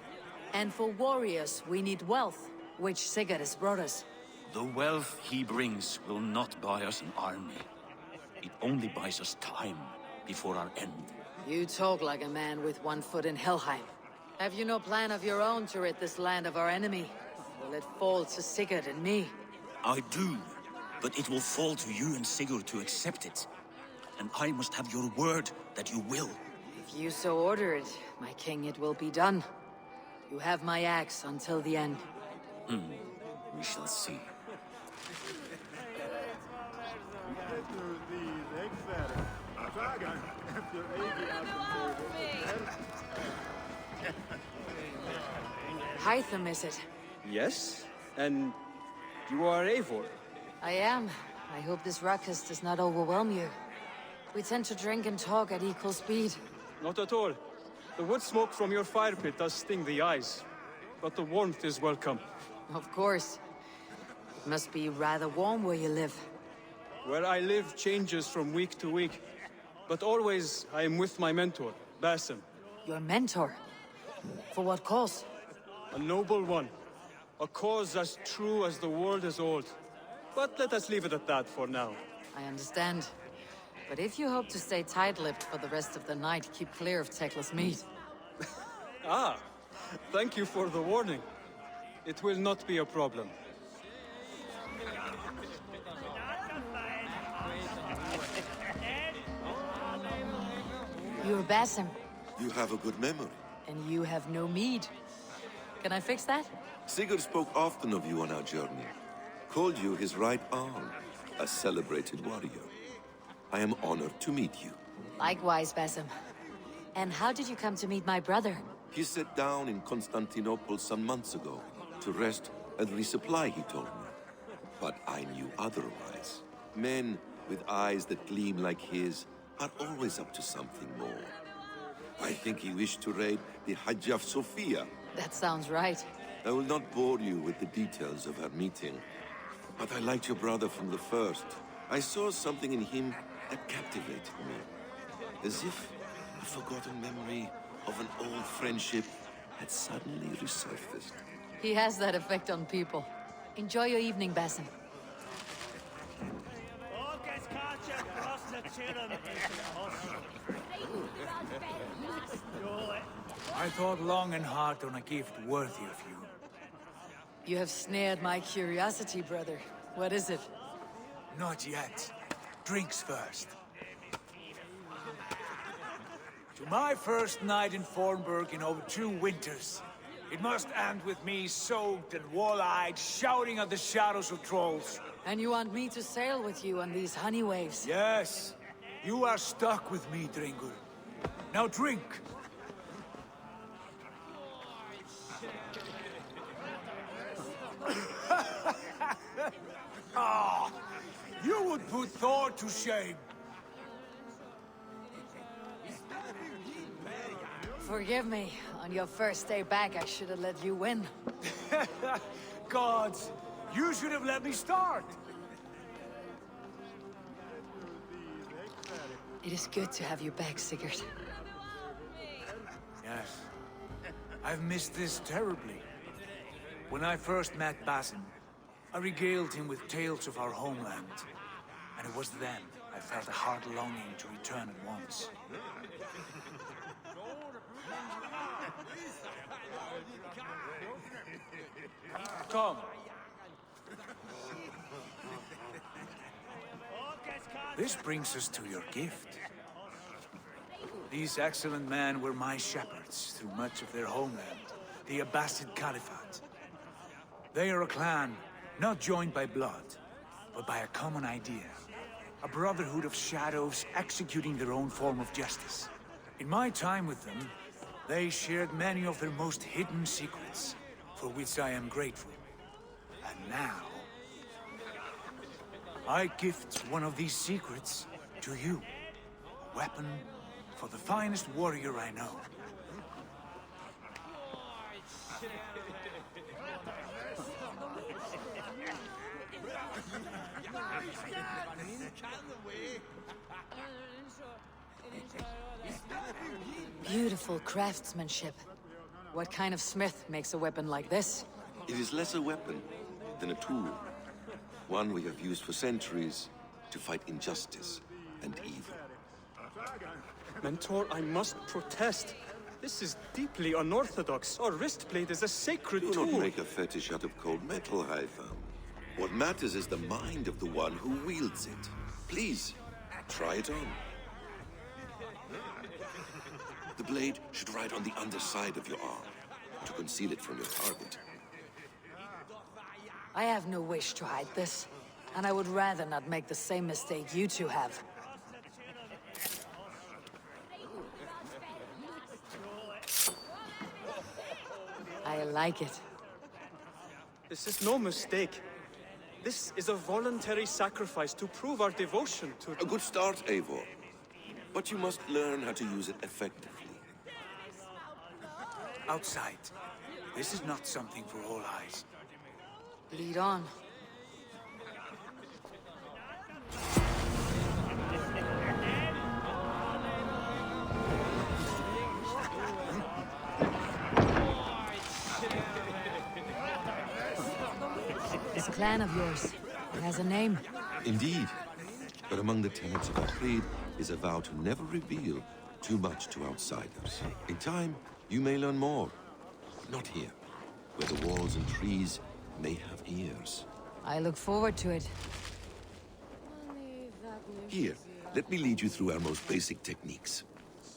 Speaker 12: And for warriors, we need wealth, which Sigurd has brought us.
Speaker 16: The wealth he brings will not buy us an army. It only buys us time before our end.
Speaker 12: You talk like a man with 1 foot in Helheim. Have you no plan of your own to rid this land of our enemy? Will it fall to Sigurd and me?
Speaker 16: I do, but it will fall to you and Sigurd to accept it. And I must have your word that you will.
Speaker 12: If you so order it, my king, it will be done. You have my axe until the end.
Speaker 16: We shall see.
Speaker 12: Hytham, is it?
Speaker 20: Yes? And you are Eivor?
Speaker 12: I am. I hope this ruckus does not overwhelm you. We tend to drink and talk at equal speed.
Speaker 20: Not at all. The wood smoke from your fire pit does sting the eyes, but the warmth is welcome.
Speaker 12: Of course. It must be rather warm where you live.
Speaker 20: Where I live changes from week to week. But always, I am with my mentor, Basim.
Speaker 12: Your mentor? For what cause?
Speaker 20: A noble one. A cause as true as the world is old. But let us leave it at that for now.
Speaker 12: I understand. But if you hope to stay tight-lipped for the rest of the night, keep clear of Tekla's meat.
Speaker 20: Ah, thank you for the warning. It will not be a problem.
Speaker 12: You're Basim,
Speaker 17: You have a good memory.
Speaker 12: and you have no mead. Can I fix that?
Speaker 17: Sigurd spoke often of you on our journey. Called you his right arm, a celebrated warrior. I am honored to meet you.
Speaker 12: Likewise, Basim. And how did you come to meet my brother?
Speaker 17: He sat down in Constantinople some months ago to rest and resupply, he told me. But I knew otherwise. Men with eyes that gleam like his are always up to something more. I think he wished to raid the Hajj of Sophia.
Speaker 12: That sounds right.
Speaker 17: I will not bore you with the details of our meeting, but I liked your brother from the first. I saw something in him that captivated me. As if a forgotten memory of an old friendship had suddenly resurfaced.
Speaker 12: He has that effect on people. Enjoy your evening, Basim.
Speaker 18: I thought long and hard on a gift worthy of you.
Speaker 12: You have snared my curiosity, brother. What is it?
Speaker 18: Not yet. Drinks first. To my first night in Fornburg in over 2 winters. It must end with me soaked and wall-eyed, shouting at the shadows of trolls.
Speaker 12: And you want me to sail with you on these honey waves?
Speaker 18: Yes. You are stuck with me, Dringur. Now drink. Ah, you would put Thor to shame.
Speaker 12: Forgive me. On your first day back, I should have let you win.
Speaker 18: Gods, you should have let me start.
Speaker 12: It is good to have you back, Sigurd.
Speaker 18: Yes. I've missed this terribly. When I first met Basim, I regaled him with tales of our homeland. And it was then I felt a heart longing to return at once. Come. This brings us to your gift. These excellent men were my shepherds through much of their homeland, the Abbasid Caliphate. They are a clan, not joined by blood, but by a common idea. A brotherhood of shadows executing their own form of justice. In my time with them, they shared many of their most hidden secrets, for which I am grateful. And now, I gift one of these secrets to you. A weapon for the finest warrior I know.
Speaker 12: Beautiful craftsmanship. What kind of smith makes a weapon like this?
Speaker 17: It is less a weapon than a tool. One we have used for centuries to fight injustice and evil.
Speaker 20: Mentor, I must protest. This is deeply unorthodox. Our wrist blade is a sacred tool.
Speaker 17: Do not make a fetish out of cold metal, Haitham. What matters is the mind of the one who wields it. Please, try it on. The blade should ride on the underside of your arm to conceal it from your target.
Speaker 12: I have no wish to hide this, and I would rather not make the same mistake you two have. I like it.
Speaker 20: This is no mistake. This is a voluntary sacrifice to prove our devotion to...
Speaker 17: A good start, Eivor. But you must learn how to use it effectively.
Speaker 18: Outside. This is not something for all eyes.
Speaker 12: Lead on. clan of yours. It has a name.
Speaker 17: Indeed. But among the tenets of our creed is a vow to never reveal too much to outsiders. In time, you may learn more. But not here, where the walls and trees may have ears.
Speaker 12: I look forward to it.
Speaker 17: Here, let me lead you through our most basic techniques.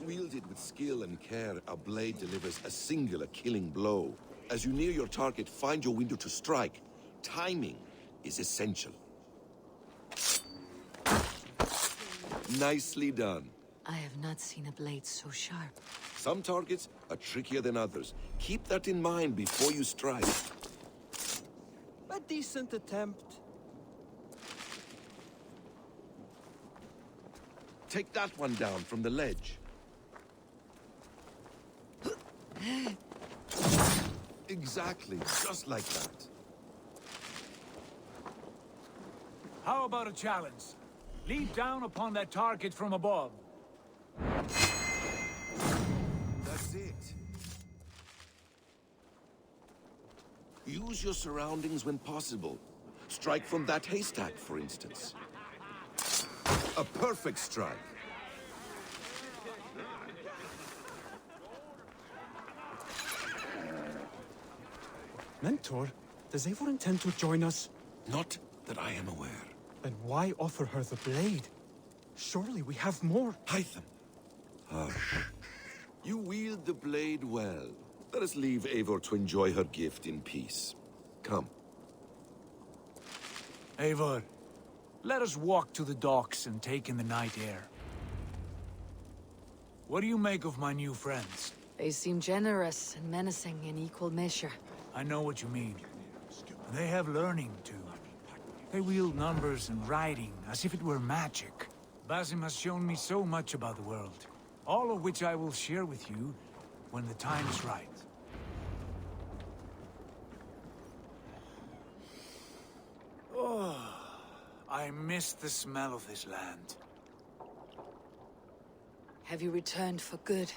Speaker 17: Wielded with skill and care, a blade delivers a singular killing blow. As you near your target, find your window to strike. Timing is essential. Nicely done.
Speaker 12: I have not seen a blade so sharp.
Speaker 17: Some targets are trickier than others. Keep that in mind before you strike.
Speaker 20: A decent attempt.
Speaker 17: Take that one down from the ledge. Exactly, just like that.
Speaker 18: How about a challenge? Leap down upon that target from above.
Speaker 17: That's it. Use your surroundings when possible. Strike from that haystack, for instance. A perfect strike.
Speaker 20: Mentor, does Eivor intend to join us?
Speaker 17: Not that I am aware.
Speaker 20: Then why offer her the blade? Surely we have more.
Speaker 17: Hide them. Hush. You wield the blade well. Let us leave Eivor to enjoy her gift in peace. Come.
Speaker 18: Eivor, let us walk to the docks and take in the night air. What do you make of my new friends?
Speaker 12: They seem generous and menacing in equal measure.
Speaker 18: I know what you mean. They have learning, too. They wield numbers and writing as if it were magic. Basim has shown me so much about the world, all of which I will share with you when the time is right. Oh, I miss the smell of this land.
Speaker 12: Have you returned for good?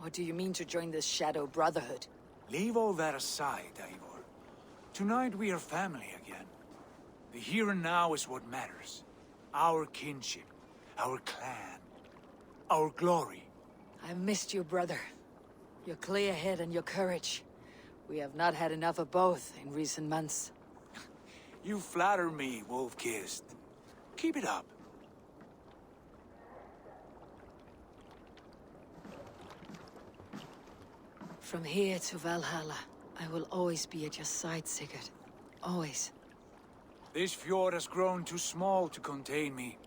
Speaker 12: Or do you mean to join the Shadow Brotherhood?
Speaker 18: Leave all that aside, Eivor. Tonight we are family again. The here and now is what matters. Our kinship, our clan, our glory.
Speaker 12: I've missed you, brother. Your clear head and your courage. We have not had enough of both in recent months.
Speaker 18: You flatter me, Wolf-Kissed. Keep it up.
Speaker 12: From here to Valhalla, I will always be at your side, Sigurd. Always.
Speaker 18: This fjord has grown too small to contain me,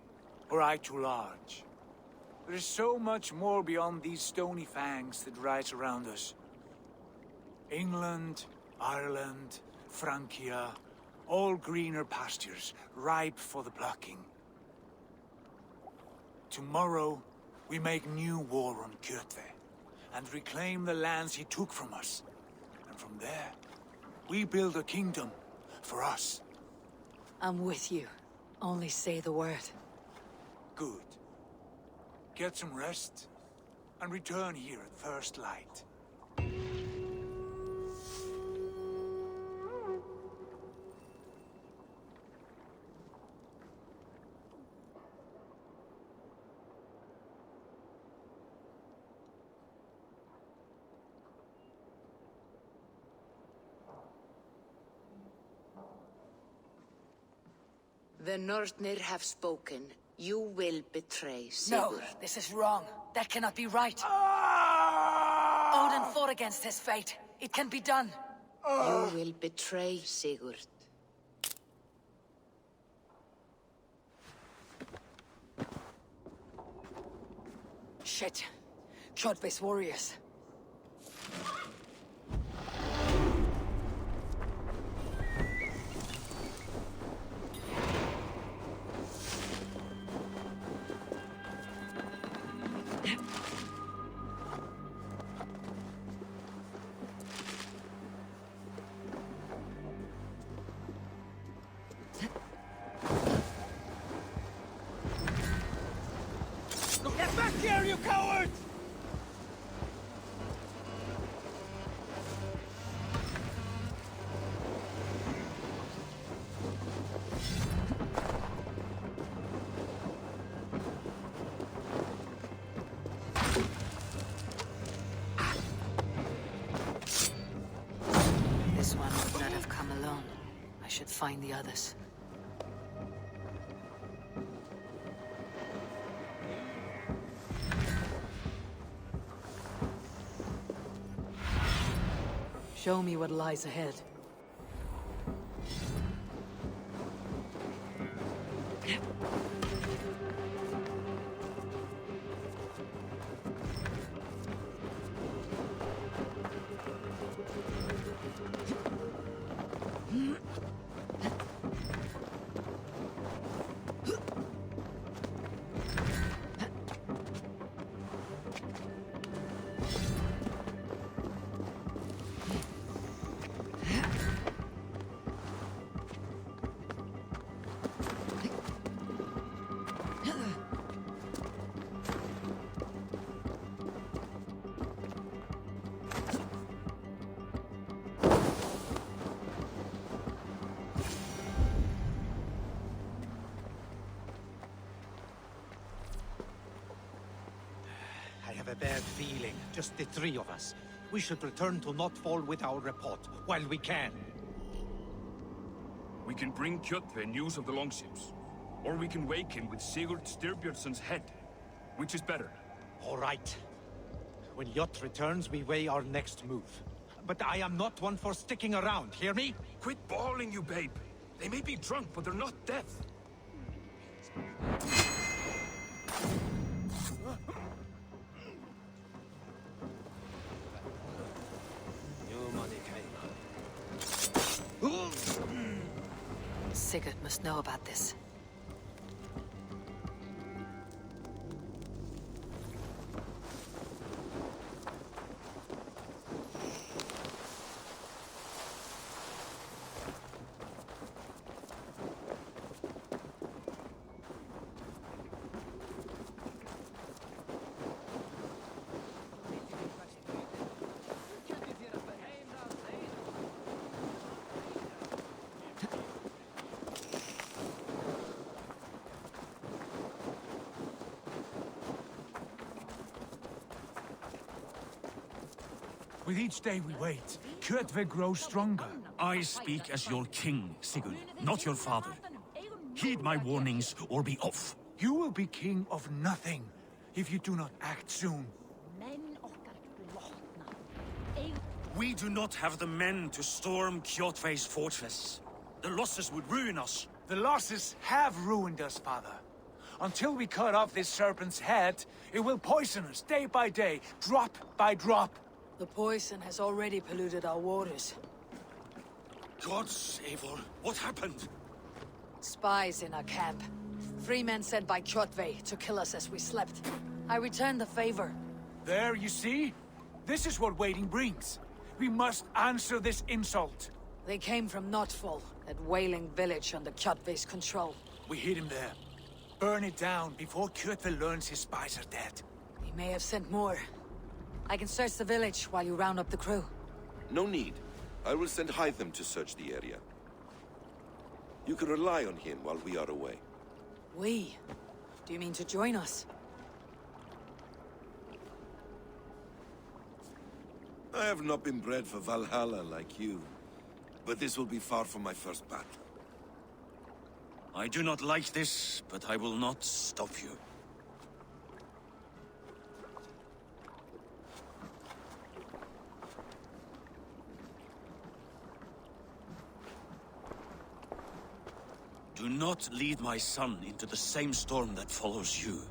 Speaker 18: or I too large. There is so much more beyond these stony fangs that rise around us. England, Ireland, Francia, all greener pastures, ripe for the plucking. Tomorrow, we make new war on Kjotve, and reclaim the lands he took from us. And from there, we build a kingdom for us.
Speaker 12: I'm with you. Only say the word.
Speaker 18: Good. Get some rest, and return here at first light.
Speaker 1: The Nornir have spoken. You will betray
Speaker 12: No,
Speaker 1: Sigurd.
Speaker 12: this is wrong. That cannot be right. Odin fought against his fate. It can be done.
Speaker 1: You will betray Sigurd.
Speaker 12: Shit. Kjotve's warriors.
Speaker 14: Get back here, you cowards!
Speaker 12: find the others. Show me what lies ahead.
Speaker 21: I have a bad feeling. Just the three of us. We should return to Notfall with our report, while we can.
Speaker 11: We can bring Kjotve news of the longships. Or we can wake him with Sigurd Styrbjörnsson's head. Which is better?
Speaker 21: All right. When Jot returns, we weigh our next move. But I am not one for sticking around, hear me?
Speaker 11: Quit bawling, you babe. They may be drunk, but they're not dead.
Speaker 12: Sigurd must know about this.
Speaker 18: With each day we wait, Kjotve grows stronger.
Speaker 16: I speak as your king, Sigurd, not your father. Heed my warnings or be off.
Speaker 18: You will be king of nothing if you do not act soon.
Speaker 16: We do not have the men to storm Kjotve's fortress. The losses would ruin us.
Speaker 18: The losses have ruined us, father. Until we cut off this serpent's head, it will poison us day by day, drop by drop.
Speaker 12: The poison has already polluted our waters.
Speaker 16: Gods, Eivor, what happened?
Speaker 12: Spies in our camp. 3 men sent by Kjotve to kill us as we slept. I returned the favor.
Speaker 18: There, you see? This is what waiting brings. We must answer this insult.
Speaker 12: They came from Notfall, that whaling village under Kjotve's control.
Speaker 18: We hid him there. Burn it down before Kjotve learns his spies are dead.
Speaker 12: He may have sent more. I can search the village while you round up the crew.
Speaker 17: No need. I will send Hytham to search the area. You can rely on him while we are away.
Speaker 12: We? Do you mean to join us?
Speaker 17: I have not been bred for Valhalla like you, but this will be far from my first battle.
Speaker 16: I do not like this, but I will not stop you. Do not lead my son into the same storm that follows you.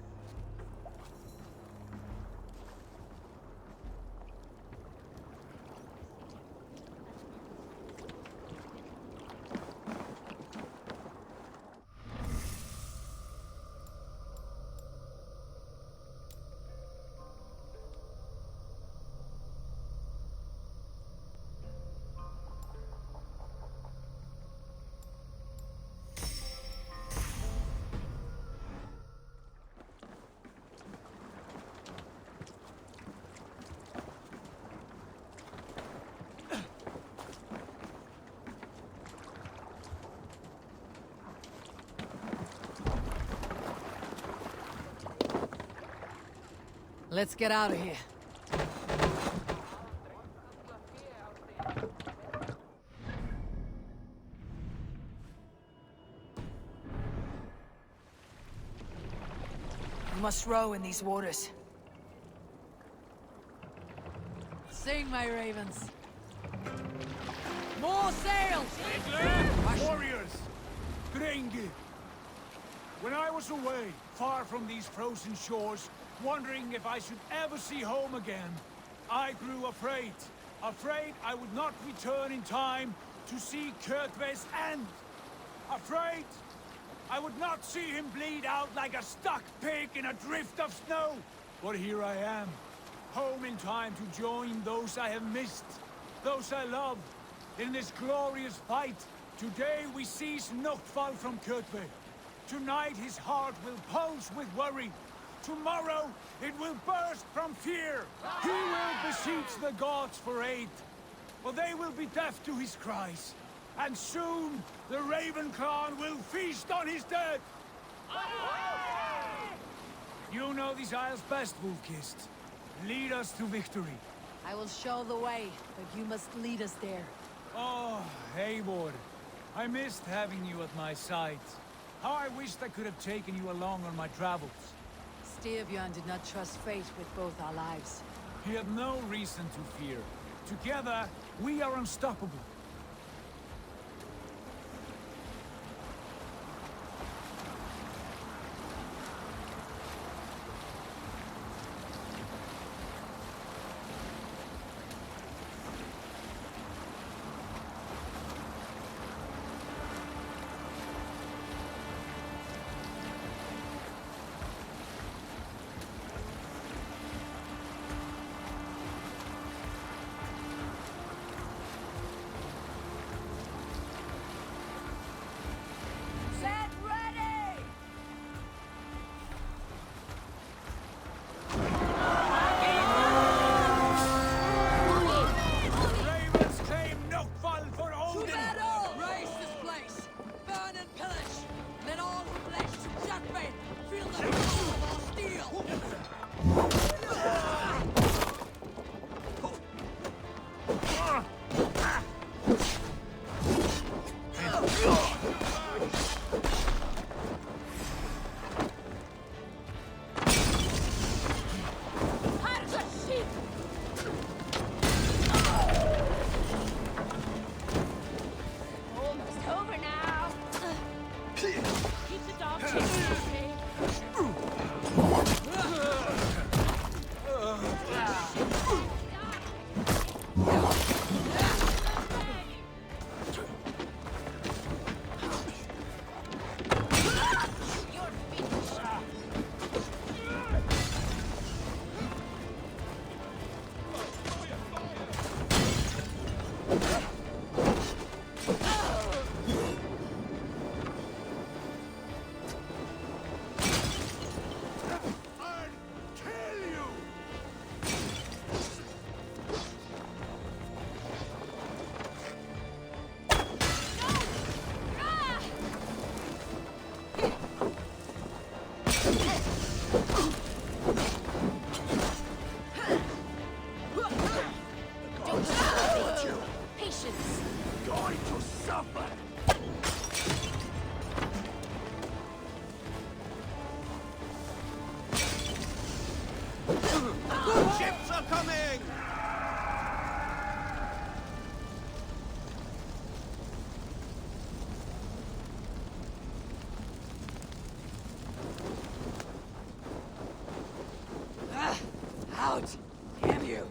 Speaker 12: Let's get out of here. You must row in these waters. Sing, my ravens. More sails!
Speaker 18: Warriors! Grengi! When I was away, far from these frozen shores, wondering if I should ever see home again, I grew afraid. Afraid I would not return in time to see Kjotve's end. Afraid I would not see him bleed out like a stuck pig in a drift of snow. But here I am, home in time to join those I have missed, those I love, in this glorious fight. Today we seize Noctval from Kjotve. Tonight his heart will pulse with worry. Tomorrow it will burst from fear. He will beseech the gods for aid, for they will be deaf to his cries. And soon the Raven clan will feast on his dead. You know these isles best, Wolf-Kissed. Lead us to victory.
Speaker 12: I will show the way, but you must lead us there.
Speaker 18: Oh, Eivor. I missed having you at my side. How I wished I could have taken you along on my travels.
Speaker 12: Styrbjörn did not trust fate with both our lives.
Speaker 18: He had no reason to fear. Together, we are unstoppable.
Speaker 10: Ships are coming!
Speaker 12: Out! Damn you!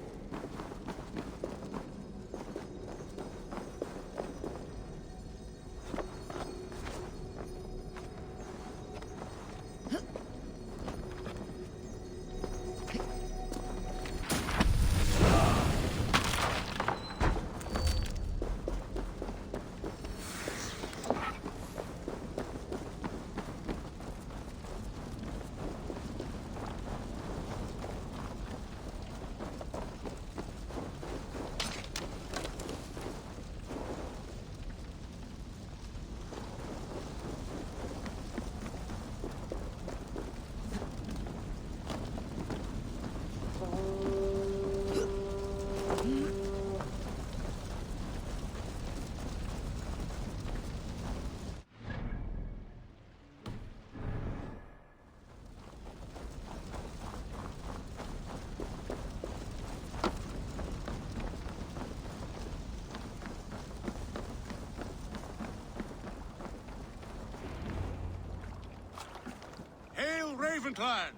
Speaker 13: Raven clan!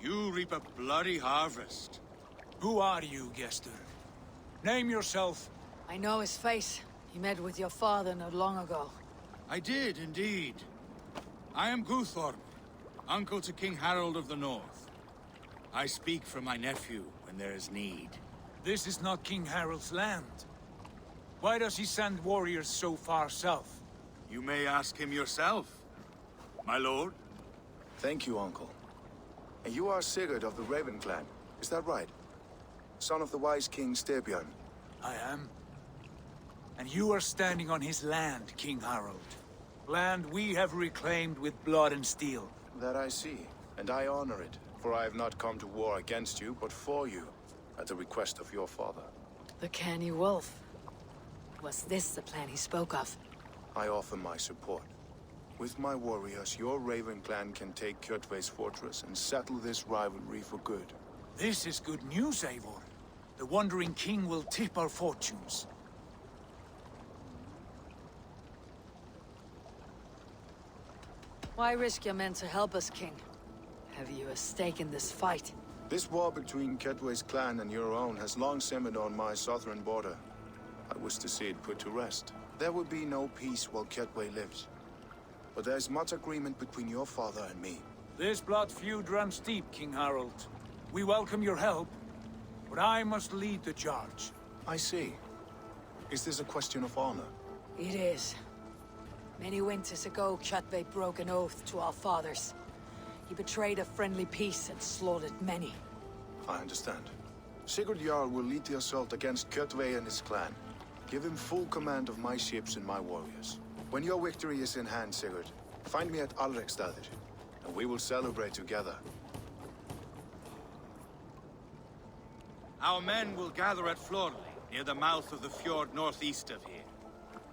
Speaker 13: You reap a bloody harvest.
Speaker 18: Who are you, Gester? Name yourself.
Speaker 12: I know his face. He met with your father not long ago.
Speaker 13: I did, indeed. I am Guthorm, uncle to King Harold of the North. I speak for my nephew when there is need.
Speaker 18: This is not King Harold's land. Why does he send warriors so far south?
Speaker 13: You may ask him yourself, my lord.
Speaker 6: Thank you, uncle. And you are Sigurd of the Raven clan, is that right? Son of the wise King Styrbjörn.
Speaker 18: I am. And you are standing on his land, King Harold. Land we have reclaimed with blood and steel.
Speaker 6: That I see, and I honor it, for I have not come to war against you, but for you, at the request of your father.
Speaker 12: The canny wolf. Was this the plan he spoke of?
Speaker 6: I offer my support. With my warriors, your Raven clan can take Kjotve's fortress and settle this rivalry for good.
Speaker 18: This is good news, Eivor. The Wandering King will tip our fortunes.
Speaker 12: Why risk your men to help us, King? Have you a stake in this fight?
Speaker 6: This war between Kjotve's clan and your own has long simmered on my southern border. I wish to see it put to rest. There will be no peace while Kjotve lives. But there is much agreement between your father and me.
Speaker 18: This blood feud runs deep, King Harold. We welcome your help, but I must lead the charge.
Speaker 6: I see. Is this a question of honor?
Speaker 12: It is. Many winters ago, Kjotve broke an oath to our fathers. He betrayed a friendly peace and slaughtered many.
Speaker 6: I understand. Sigurd Jarl will lead the assault against Kjotve and his clan. Give him full command of my ships and my warriors. When your victory is in hand, Sigurd, find me at Alrekstadir, and we will celebrate together.
Speaker 13: Our men will gather at Florley, near the mouth of the fjord northeast of here.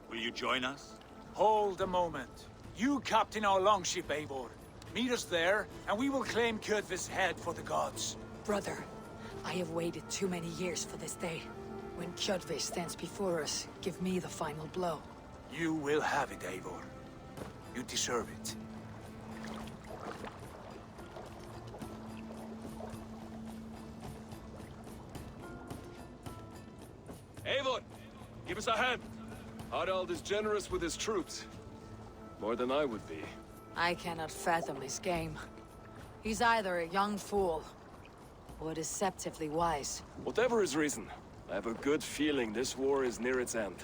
Speaker 13: Will you join us?
Speaker 18: Hold a moment. You captain our longship, Eivor. Meet us there, and we will claim Kjotve's head for the gods.
Speaker 12: Brother, I have waited too many years for this day. When Kjotve stands before us, give me the final blow.
Speaker 18: You will have it, Eivor. You deserve it.
Speaker 4: Eivor, give us a hand. Harald is generous with his troops. More than I would be.
Speaker 12: I cannot fathom his game. He's either a young fool, or deceptively wise.
Speaker 4: Whatever his reason, I have a good feeling this war is near its end.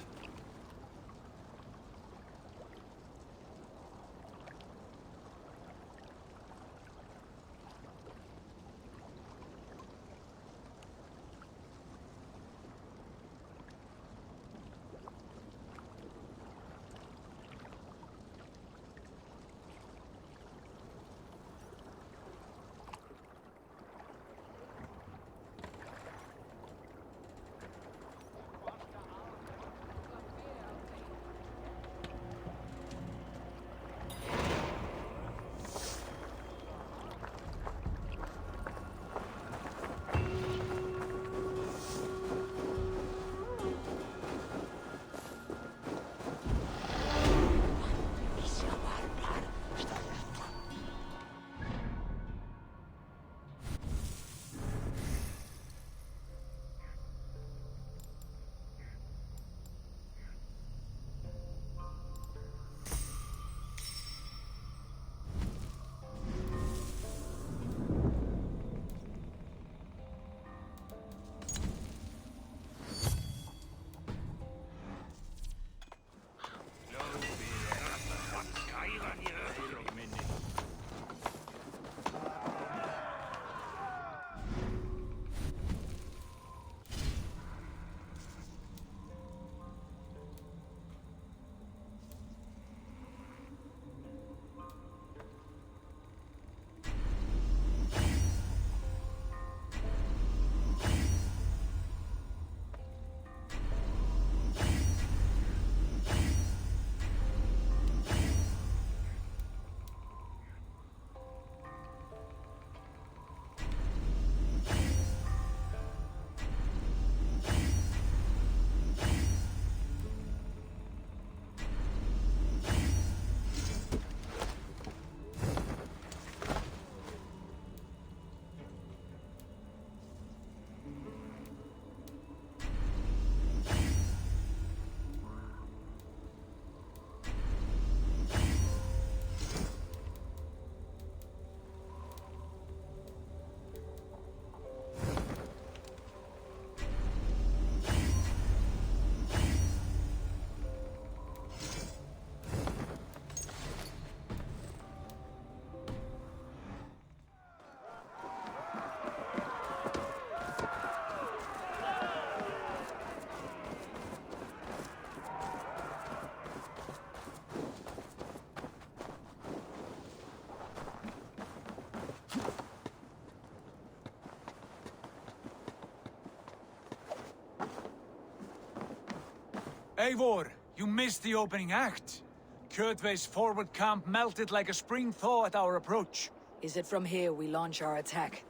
Speaker 18: Eivor, you missed the opening act. Kjotve's forward camp melted like a spring thaw at our approach.
Speaker 12: Is it from here we launch our attack?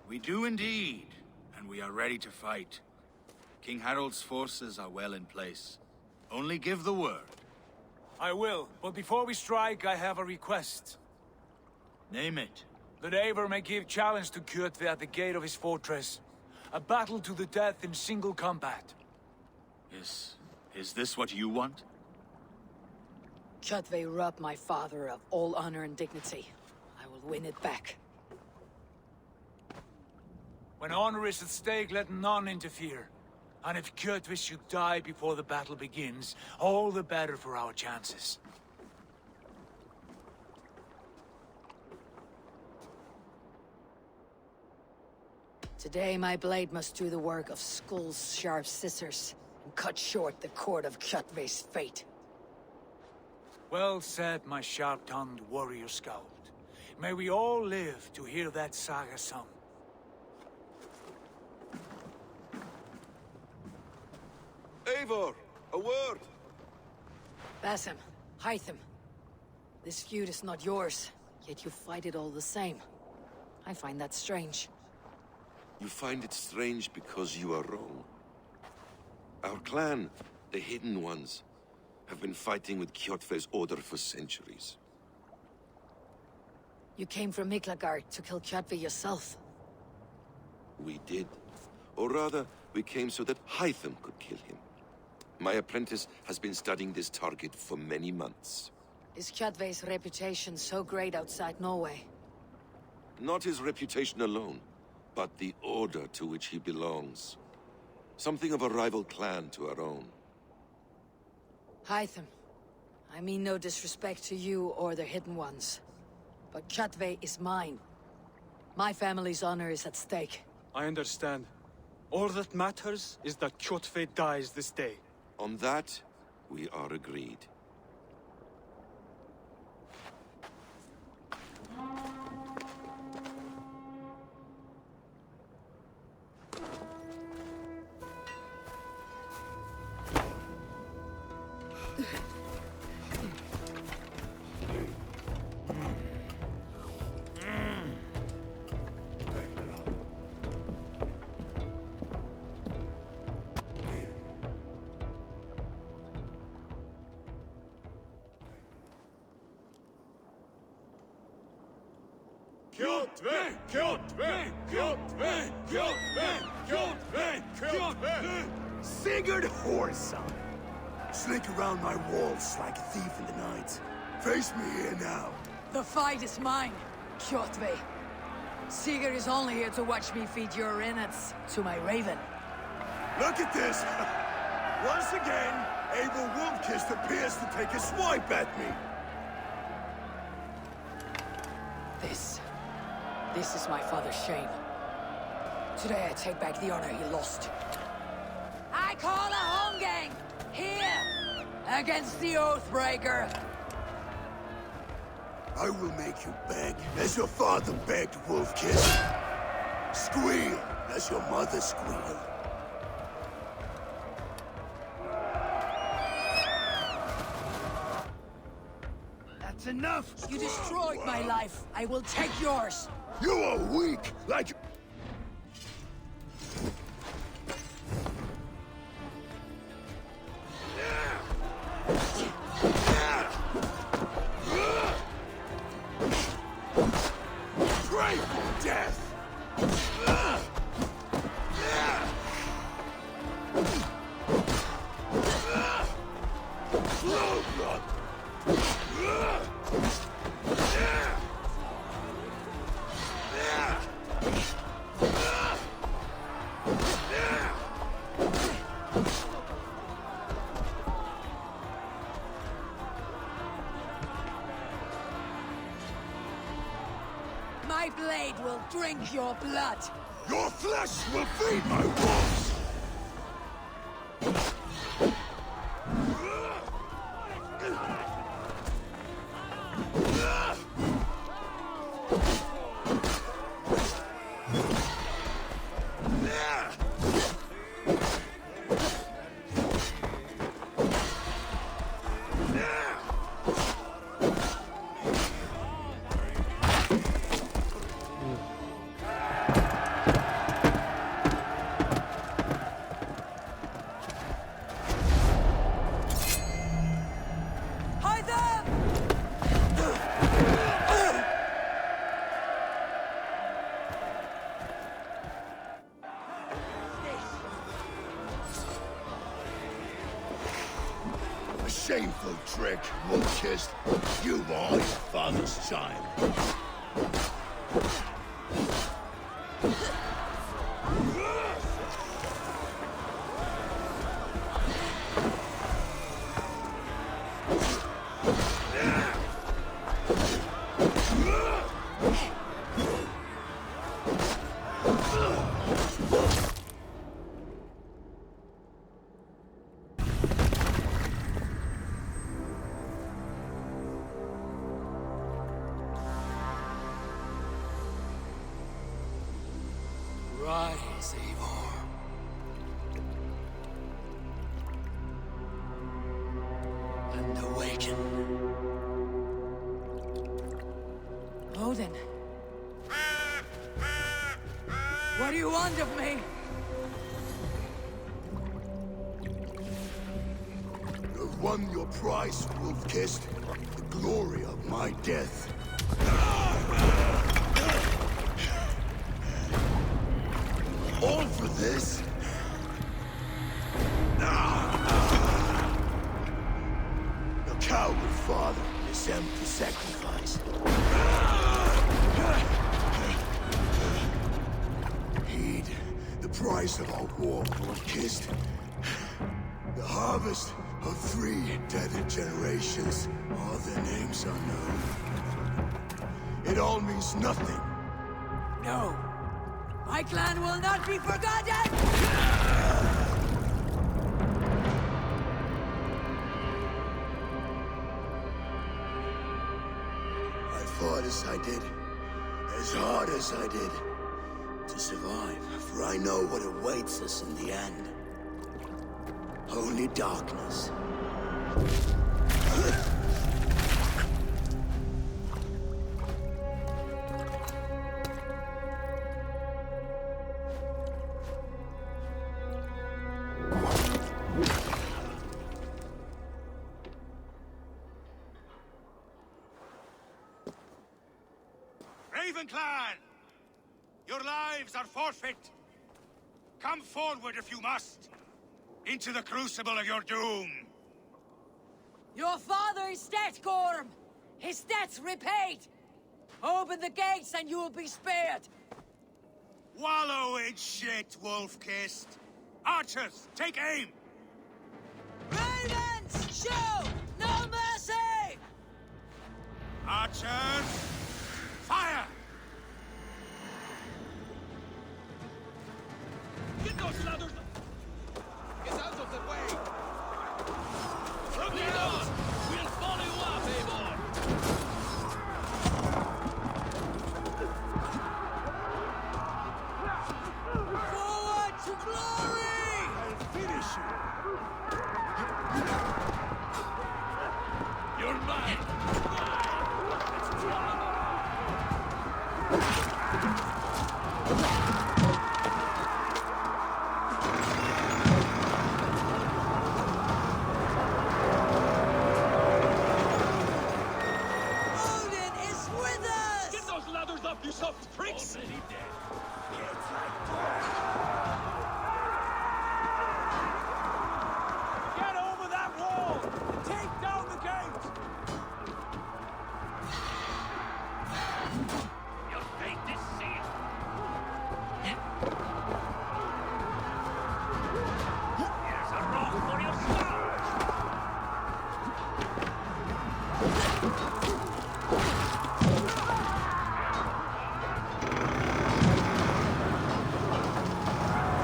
Speaker 14: We do indeed, and we are ready to fight. King Harold's forces are well in place. Only give the word.
Speaker 18: I will, but before we strike, I have a request.
Speaker 14: Name it.
Speaker 18: That Eivor may give challenge to Kjotve at the gate of his fortress. A battle to the death in single combat.
Speaker 14: Is this what you want?
Speaker 12: Kjotve robbed my father of all honor and dignity. I will win it back.
Speaker 18: When honor is at stake, let none interfere. And if Kjotve should die before the battle begins, all the better for our chances.
Speaker 12: Today my blade must do the work of Skull's sharp scissors, and cut short the cord of Kjotve's fate.
Speaker 18: Well said, my sharp-tongued warrior scout. May we all live to hear that saga sung.
Speaker 17: Eivor, a word!
Speaker 12: Basim, Hytham. This feud is not yours, yet you fight it all the same. I find that strange.
Speaker 17: You find it strange because you are wrong. Our clan, the Hidden Ones, have been fighting with Kjotve's order for centuries.
Speaker 12: You came from Miklagard to kill Kjotve yourself.
Speaker 17: We did. Or rather, we came so that Hytham could kill him. My apprentice has been studying this target for many months.
Speaker 12: Is Kjotve's reputation so great outside Norway?
Speaker 17: Not his reputation alone, but the order to which he belongs. Something of a rival clan to our own.
Speaker 12: Hytham, I mean no disrespect to you or the Hidden Ones, but Kjotve is mine. My family's honor is at stake.
Speaker 20: I understand. All that matters is that Kjotve dies this day.
Speaker 17: On that, we are agreed.
Speaker 5: Kjotve! Kjotve! Kjotve! Kjotve! Kjotve! Kjotve! Sigurd Whoreson! Slink around my walls like a thief in the night. Face me here now.
Speaker 12: The fight is mine, Kjotve. Sigurd is only here to watch me feed your innards to my raven.
Speaker 5: Look at this! Once again, Abel Wolfkist appears to take a swipe at me.
Speaker 12: This is my father's shame. Today I take back the honor he lost. I call a Holmgang! Here! Against the Oathbreaker!
Speaker 5: I will make you beg, as your father begged, Wolfkist. Squeal, as your mother squealed.
Speaker 12: That's enough! You destroyed my life. I will take yours.
Speaker 5: You are weak, like... Pray for death! Slow blood!
Speaker 12: My blade will drink your blood.
Speaker 5: Your flesh will feed my wolves! shameful trick, wolf-kissed. You are your father's child.
Speaker 9: Rise, Eivor. And awaken.
Speaker 12: Odin. What do you want of me?
Speaker 5: You've won your prize, wolf-kissed. The glory of my death. All for this? Your coward father is empty sacrifice. Heed the price of our war, wolf-kissed. The harvest of 3 dead generations. All their names are known. It all means nothing.
Speaker 12: No. My clan will not be forgotten!
Speaker 5: I fought as I did, as hard as I did, to survive, for I know what awaits us in the end. Only darkness.
Speaker 11: Raven Clan! Your lives are forfeit. Come forward if you must. Into the crucible of your doom.
Speaker 12: Your father is dead, Gorm! His debt's repaid! Open the gates and you will be spared!
Speaker 11: Wallow in shit, wolf-kissed. Archers, take aim!
Speaker 12: Ravens, show no mercy!
Speaker 11: Archers, fire!
Speaker 4: Get those ladders! Get out of the way! From the out! We'll follow you up, Eivor!
Speaker 12: Forward to glory!
Speaker 5: I'll finish you!
Speaker 4: You're mine!
Speaker 12: Odin is with us!
Speaker 4: Get those ladders up, you soft pricks! Already dead.
Speaker 18: Get over that wall! Take down the gate!
Speaker 4: Your fate is sealed! Here's a rock for your skull!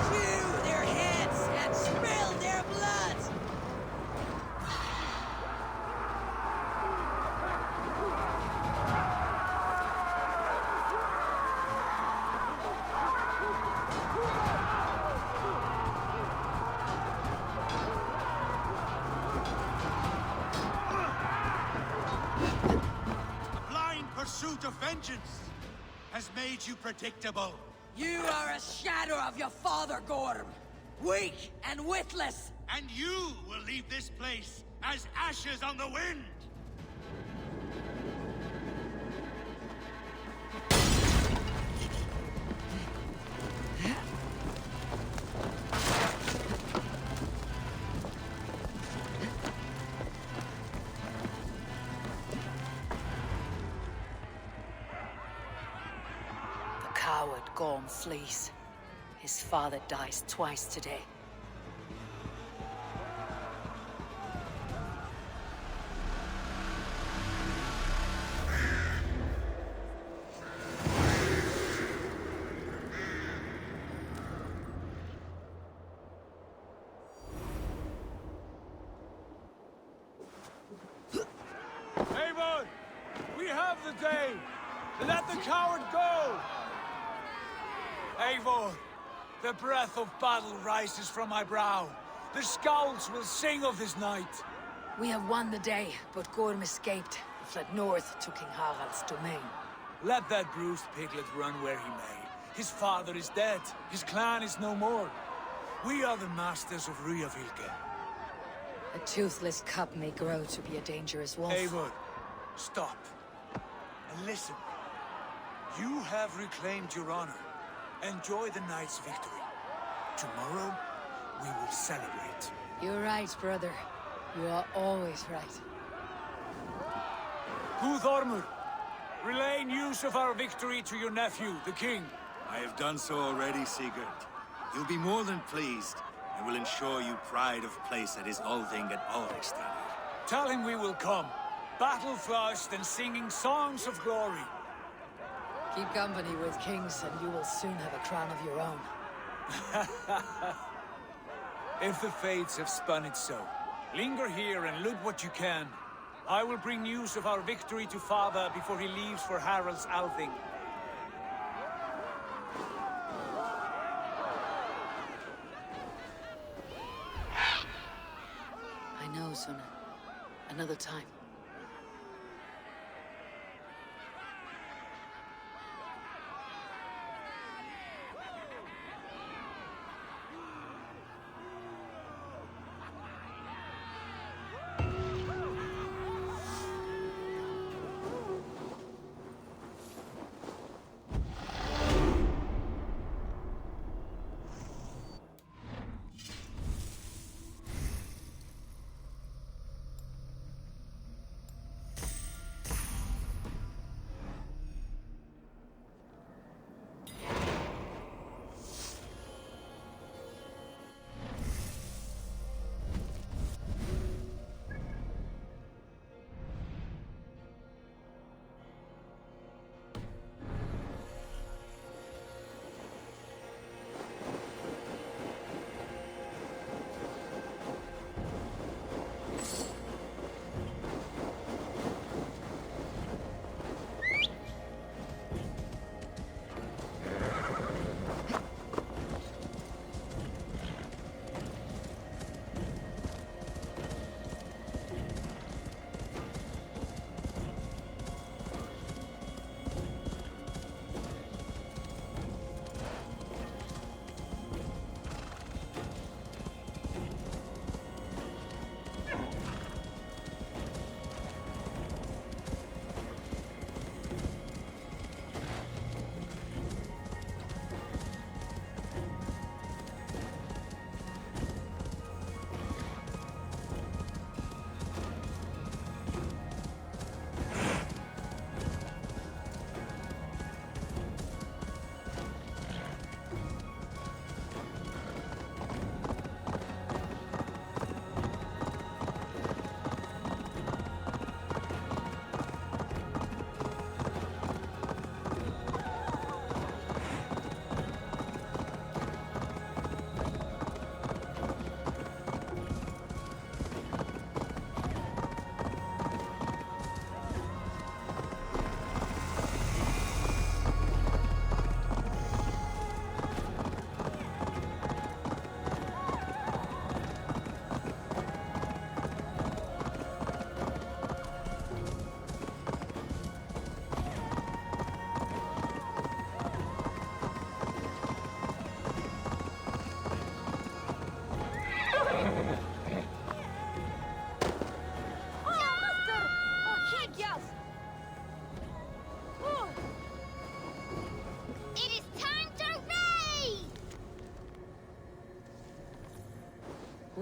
Speaker 12: Chew their heads and spill their blood!
Speaker 11: The blind pursuit of vengeance has made you predictable.
Speaker 12: You are a shadow of your father, Gorm! Weak and witless!
Speaker 11: And you will leave this place as ashes on the wind!
Speaker 12: coward Gorm flees. His father dies twice today.
Speaker 18: Eivor! We have the day! Let the coward go! Eivor, the breath of battle rises from my brow. The scouts will sing of this night.
Speaker 12: We have won the day, but Gorm escaped. He fled north to King Harald's domain.
Speaker 18: Let that bruised piglet run where he may. His father is dead. His clan is no more. We are the masters of Ryjavík.
Speaker 12: A toothless cub may grow to be a dangerous wolf.
Speaker 18: Eivor, stop. And listen. You have reclaimed your honor. Enjoy the night's victory. Tomorrow, we will celebrate.
Speaker 12: You're right, brother. You are always right.
Speaker 18: Guthormur, relay news of our victory to your nephew, the king.
Speaker 8: I have done so already, Sigurd. He'll be more than pleased, and will ensure you pride of place at his Althing at Ulrichstad.
Speaker 18: Tell him we will come, battle-flushed and singing songs of glory.
Speaker 12: Keep company with kings, and you will soon have a crown of your own.
Speaker 18: If the fates have spun it so, linger here and loot what you can. I will bring news of our victory to father before he leaves for Harald's Althing.
Speaker 12: I know, Suna. Another time.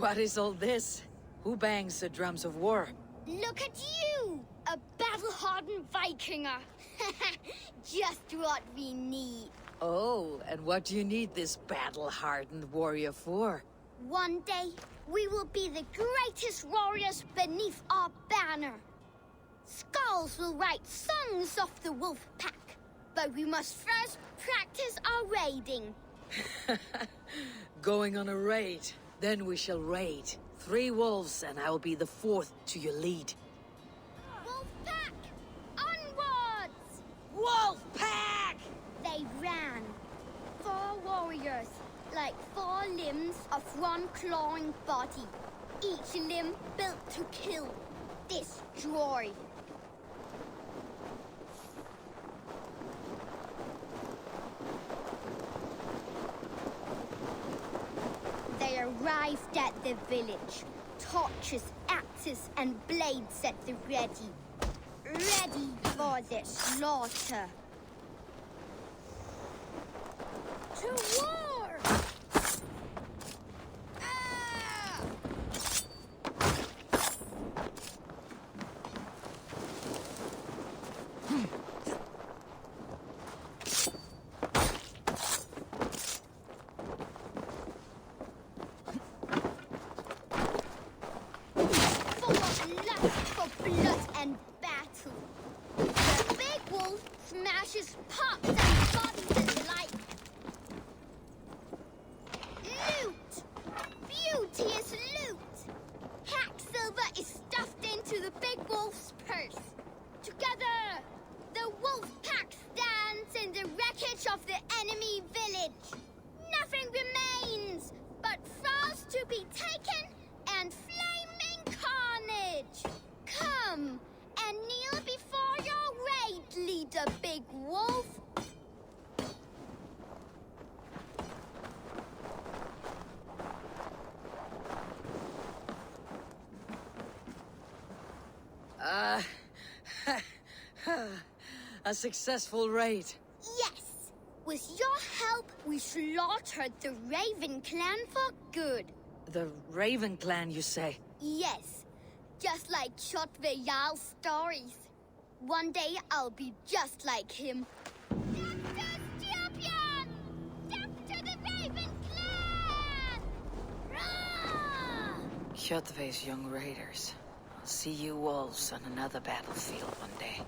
Speaker 12: What is all this? Who bangs the drums of war?
Speaker 2: Look at you! A battle-hardened Vikinger! Just what we need.
Speaker 7: Oh, and what do you need this battle-hardened warrior for?
Speaker 2: One day, we will be the greatest warriors beneath our banner. Skulls will write songs of the wolf pack, but we must first practice our raiding.
Speaker 7: Going on a raid. Then we shall raid. 3 wolves, and I'll be the 4th to your lead.
Speaker 2: Wolf pack! Onwards!
Speaker 7: Wolf pack!
Speaker 2: They ran. 4 warriors, like 4 limbs of one clawing body. Each limb built to kill, destroy. They arrived at the village. Torches, axes, and blades at the ready. Ready for the slaughter. To war! Smashes pops and bodies alike. Loot! Beauteous loot! Hack silver is stuffed into the big wolf's purse. Together, the wolf pack stands in the wreckage of the enemy village. Nothing remains but frost to be taken and flaming carnage. Come and kneel before your raid leader, Big Wolf.
Speaker 7: A successful raid.
Speaker 2: Yes. With your help, we slaughtered the Raven clan for good.
Speaker 7: The Raven clan, you say?
Speaker 2: Yes. Just like Chotve Jarl's stories. One day, I'll be just like him. Dr. Stupid! Dr. the Raven clan! Rah!
Speaker 7: Kjotve's young raiders. I'll see you wolves on another battlefield one day.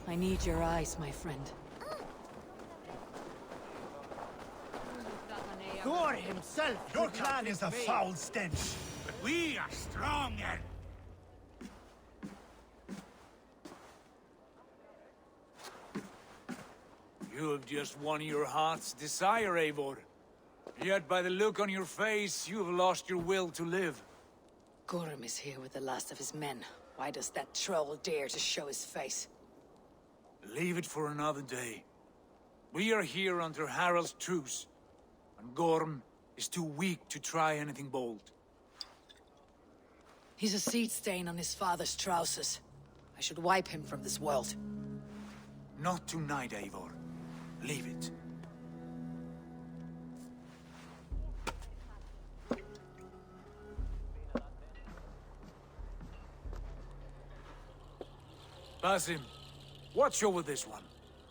Speaker 7: I need your eyes, my friend.
Speaker 14: Thor himself!
Speaker 11: Your clan is a foul stench, but we are stronger.
Speaker 18: You have just won your heart's desire, Eivor. Yet by the look on your face, you have lost your will to live.
Speaker 7: Gorm is here with the last of his men. Why does that troll dare to show his face?
Speaker 18: Leave it for another day. We are here under Harald's truce, and Gorm is too weak to try anything bold.
Speaker 7: He's a seed stain on his father's trousers. I should wipe him from this world.
Speaker 18: Not tonight, Eivor. Leave it. Basim, watch over this one,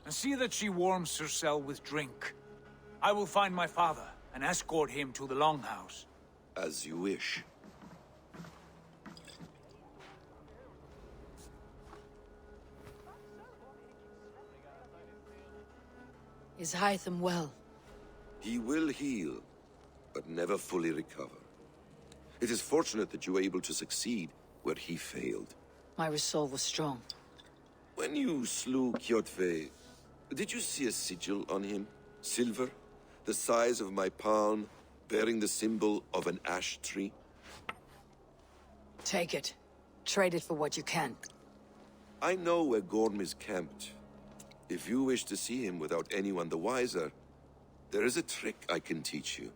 Speaker 18: and see that she warms herself with drink. I will find my father and escort him to the Longhouse.
Speaker 17: As you wish.
Speaker 7: Is Hytham well?
Speaker 17: He will heal, but never fully recover. It is fortunate that you were able to succeed where he failed.
Speaker 7: My resolve was strong.
Speaker 17: When you slew Kjotve, did you see a sigil on him? Silver? The size of my palm, bearing the symbol of an ash tree?
Speaker 7: Take it. Trade it for what you can.
Speaker 17: I know where Gorm is camped. If you wish to see him without anyone the wiser, there is a trick I can teach you.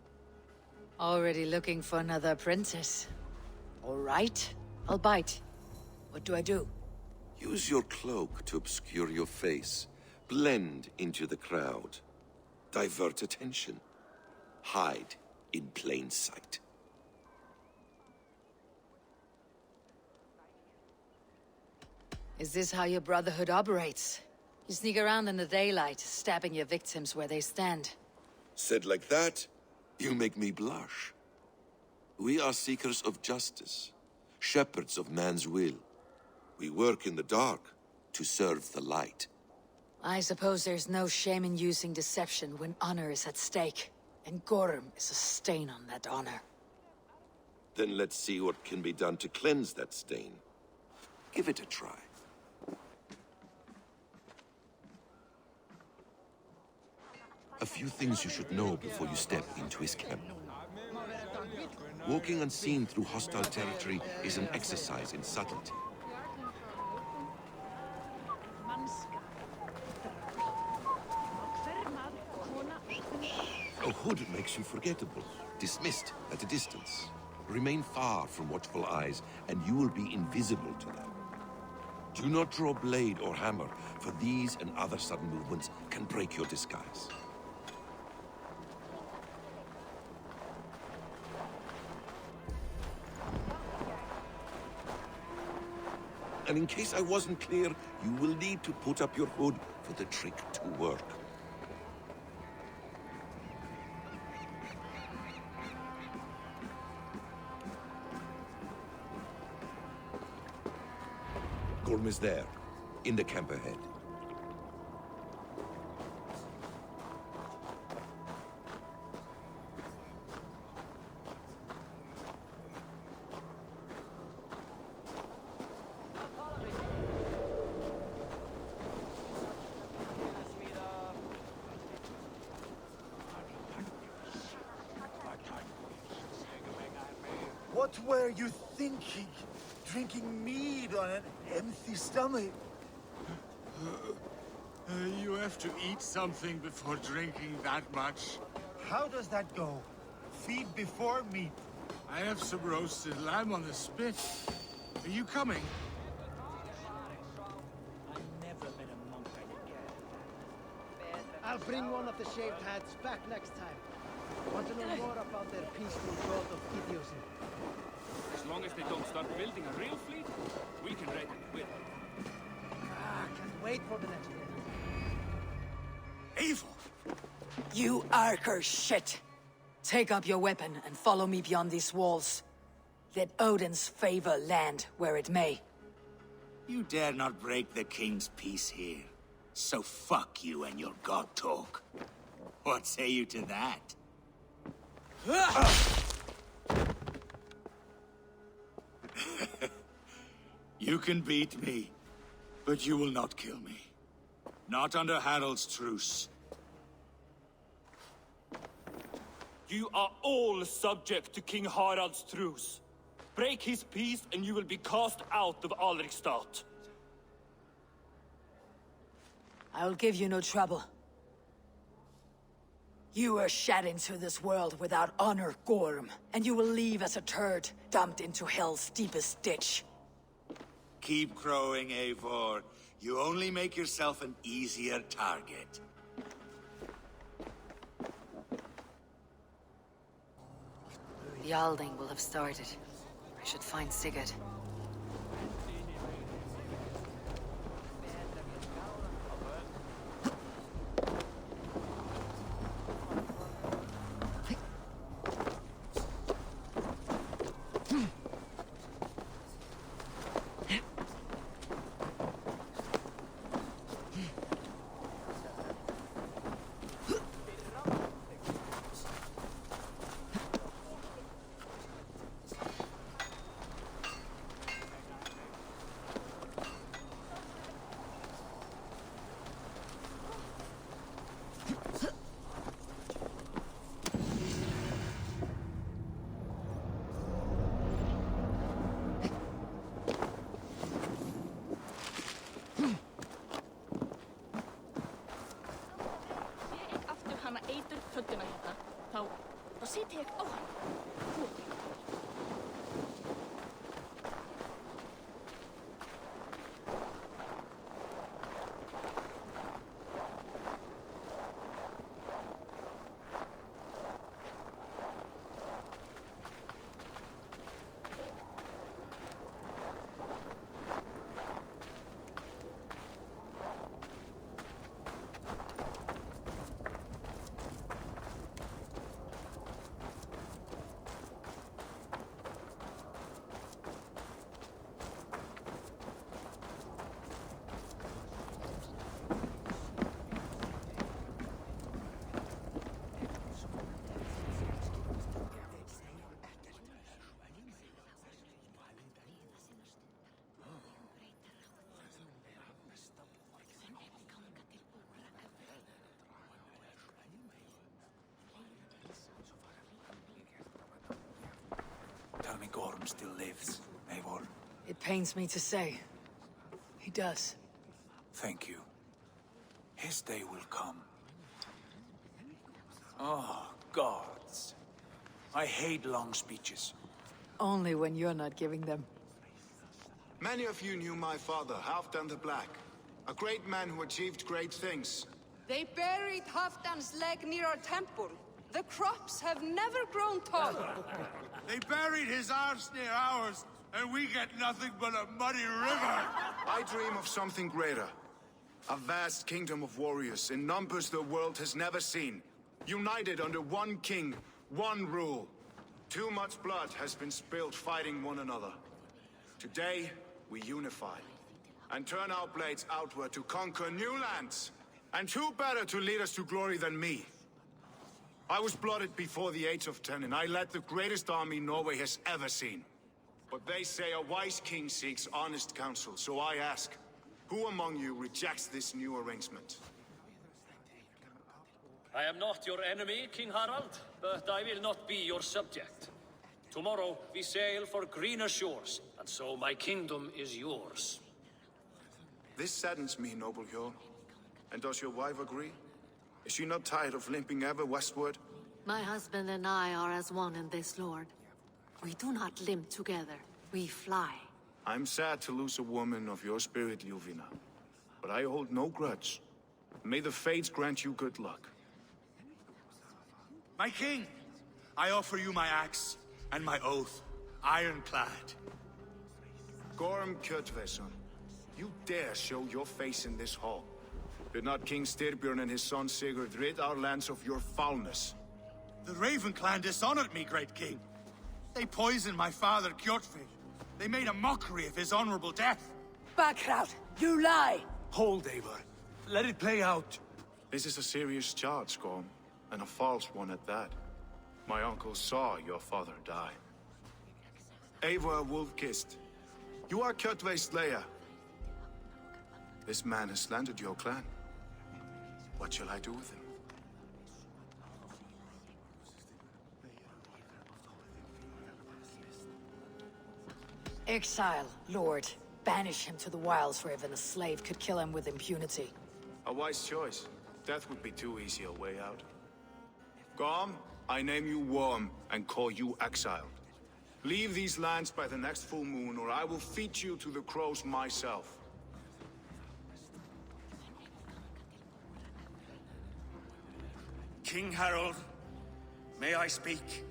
Speaker 7: Already looking for another apprentice. All right, I'll bite. What do I do?
Speaker 17: Use your cloak to obscure your face. Blend into the crowd. Divert attention. Hide in plain sight.
Speaker 7: Is this how your Brotherhood operates? You sneak around in the daylight, stabbing your victims where they stand.
Speaker 17: Said like that, you make me blush. We are seekers of justice, shepherds of man's will. We work in the dark to serve the light.
Speaker 7: I suppose there's no shame in using deception when honor is at stake, and Gorm is a stain on that honor.
Speaker 17: Then let's see what can be done to cleanse that stain. Give it a try. A few things you should know before you step into his camp. Walking unseen through hostile territory is an exercise in subtlety. A hood makes you forgettable, dismissed at a distance. Remain far from watchful eyes, and you will be invisible to them. Do not draw blade or hammer, for these and other sudden movements can break your disguise. And in case I wasn't clear, you will need to put up your hood for the trick to work. Gorm is there, in the camp ahead.
Speaker 21: What were you thinking? Drinking mead on an empty stomach?
Speaker 13: You have to eat something before drinking that much.
Speaker 21: How does that go? Feed before meat.
Speaker 13: I have some roasted lamb on the spit. Are you coming?
Speaker 10: I'll bring one of the shaved heads back next time. Want to know more about their peaceful growth of idiocy?
Speaker 4: As long as they don't start building a real fleet, we can rate it with.
Speaker 10: Can't wait for the next one.
Speaker 18: Evil!
Speaker 7: You Arker shit! Take up your weapon and follow me beyond these walls. Let Odin's favor land where it may.
Speaker 11: You dare not break the king's peace here. So fuck you and your god talk. What say you to that? You can beat me, but you will not kill me. Not under Harald's truce.
Speaker 4: You are all subject to King Harald's truce.
Speaker 3: Break his peace, and you will be cast out of Alrikstad.
Speaker 7: I'll give you no trouble. You were shed into this world without honor, Gorm, and you will leave as a turd, dumped into hell's deepest ditch.
Speaker 8: Keep crowing, Eivor. You only make yourself an easier target.
Speaker 12: The Alding will have started. I should find Sigurd.
Speaker 22: Þá seti ég á hann.
Speaker 18: Tell me Gorm still lives, Eivor.
Speaker 7: It pains me to say. He does.
Speaker 18: Thank you. His day will come. Oh, gods. I hate long speeches.
Speaker 7: Only when you're not giving them.
Speaker 6: Many of you knew my father, Halfdan the Black. A great man who achieved great things.
Speaker 12: They buried Halfdan's leg near our temple. The crops have never grown tall.
Speaker 11: They buried his arse near ours, and we get nothing but a muddy river. I dream of something greater. A vast kingdom of warriors in numbers the world has never seen. United under one king, one rule. Too much blood has been spilled fighting one another. Today, we unify. And turn our blades outward to conquer new lands. And who better to lead us to glory than me? I was blooded before the age of 10, and I led the greatest army Norway has ever seen. But they say a wise king seeks honest counsel, so I ask, who among you rejects this new arrangement?
Speaker 3: I am not your enemy, King Harald, but I will not be your subject. Tomorrow we sail for greener shores, and so my kingdom is yours.
Speaker 6: This saddens me, noble Hjorn. And does your wife agree? Is she not tired of limping ever westward?
Speaker 23: My husband and I are as one in this, Lord. We do not limp together. We fly.
Speaker 6: I'm sad to lose a woman of your spirit, Ljuvina. But I hold no grudge. May the fates grant you good luck.
Speaker 11: My king, I offer you my axe and my oath, ironclad.
Speaker 6: Gorm Kjotveson, you dare show your face in this hall. Did not King Styrbjörn and his son Sigurd rid our lands of your foulness?
Speaker 11: The Raven clan dishonored me, great king. They poisoned my father, Kjotve. They made a mockery of his honorable death.
Speaker 7: Backrout, you lie!
Speaker 18: Hold, Eivor. Let it play out.
Speaker 6: This is a serious charge, Gorm, and a false one at that. My uncle saw your father die. Eivor Wolf-Kissed, you are Kjotve's slayer. This man has slandered your clan. What shall I do with him?
Speaker 7: Exile, Lord. Banish him to the wilds where even a slave could kill him with impunity.
Speaker 6: A wise choice. Death would be too easy a way out. Gorm, I name you Worm and call you exiled. Leave these lands by the next full moon, or I will feed you to the crows myself.
Speaker 16: King Harold, may I speak?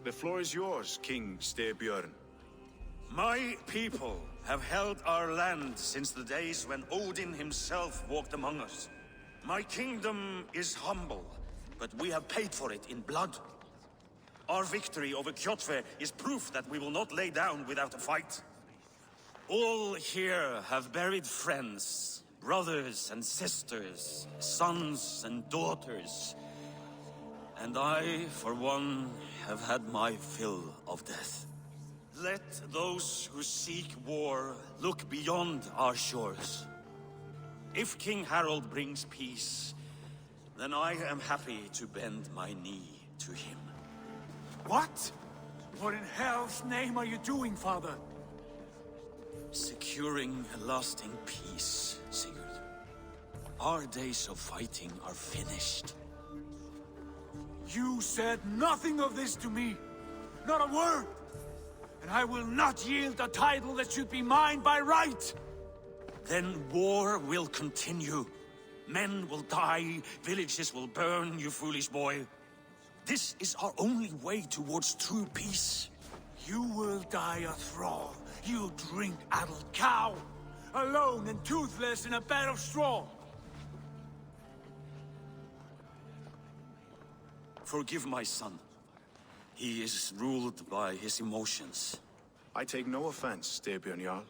Speaker 6: The floor is yours, King Styrbjörn.
Speaker 16: My people have held our land since the days when Odin himself walked among us. My kingdom is humble, but we have paid for it in blood. Our victory over Kjotve is proof that we will not lay down without a fight. All here have buried friends, brothers and sisters, sons and daughters. And I, for one, have had my fill of death. Let those who seek war look beyond our shores. If King Harold brings peace, then I am happy to bend my knee to him.
Speaker 18: What? What in hell's name are you doing, Father?
Speaker 16: Securing a lasting peace, Sigurd. Our days of fighting are finished.
Speaker 18: You said nothing of this to me. Not a word. And I will not yield a title that should be mine by right.
Speaker 16: Then war will continue. Men will die, villages will burn, you foolish boy. This is our only way towards true peace.
Speaker 18: You will die a thrall. You drink-addled cow. Alone and toothless in a bed of straw.
Speaker 16: Forgive my son. He is ruled by his emotions.
Speaker 6: I take no offense, Styrbjörn Jarl,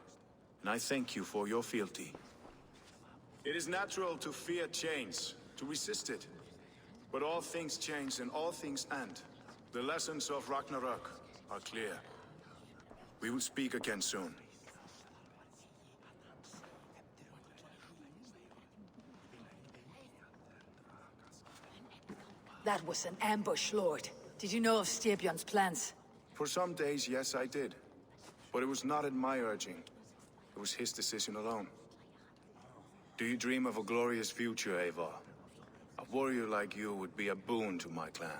Speaker 6: and I thank you for your fealty. It is natural to fear change, to resist it. But all things change and all things end. The lessons of Ragnarok are clear. We will speak again soon.
Speaker 7: That was an ambush, Lord. Did you know of Styrbjörn's plans?
Speaker 6: For some days, yes, I did. But it was not at my urging. It was his decision alone. Do you dream of a glorious future, Eivor? A warrior like you would be a boon to my clan.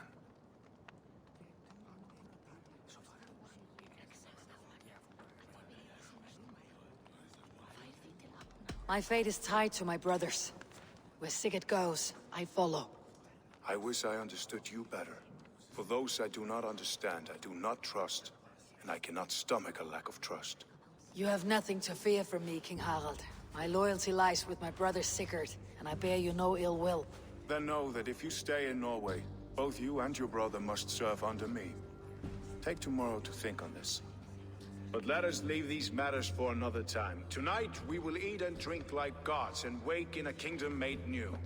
Speaker 7: My fate is tied to my brothers. Where Sigurd goes, I follow.
Speaker 6: I wish I understood you better. For those I do not understand, I do not trust, and I cannot stomach a lack of trust.
Speaker 7: You have nothing to fear from me, King Harald. My loyalty lies with my brother Sigurd, and I bear you no ill will.
Speaker 6: Then know that if you stay in Norway, both you and your brother must serve under me. Take tomorrow to think on this. But let us leave these matters for another time. Tonight, we will eat and drink like gods and wake in a kingdom made new.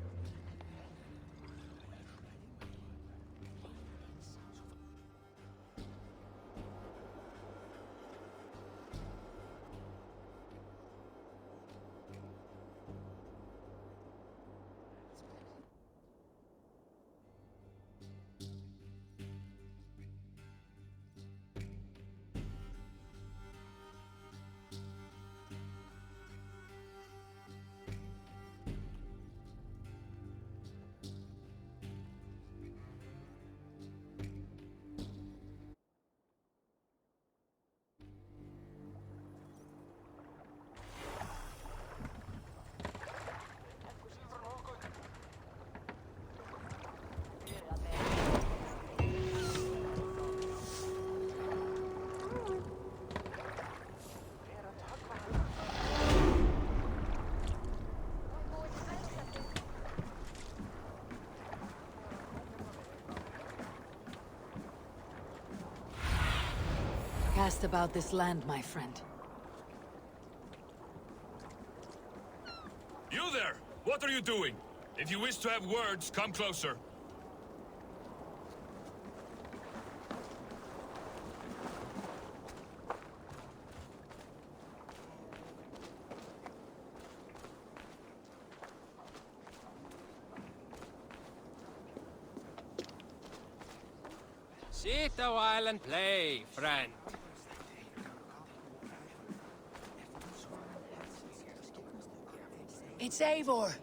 Speaker 7: Cast about this land, my friend.
Speaker 4: You there! What are you doing? If you wish to have words, come closer.
Speaker 1: Sit a while and play, friend.
Speaker 7: It's Eivor.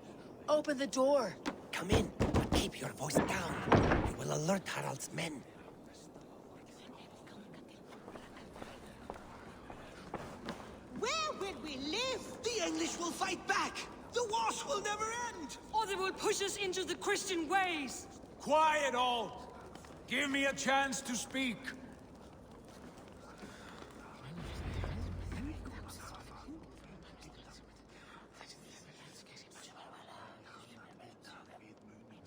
Speaker 7: Open the door.
Speaker 10: Come in, but keep your voice down. You will alert Harald's men.
Speaker 1: Where will we live?
Speaker 9: The English will fight back! The wars will never end!
Speaker 12: Or they will push us into the Christian ways!
Speaker 18: Quiet all! Give me a chance to speak.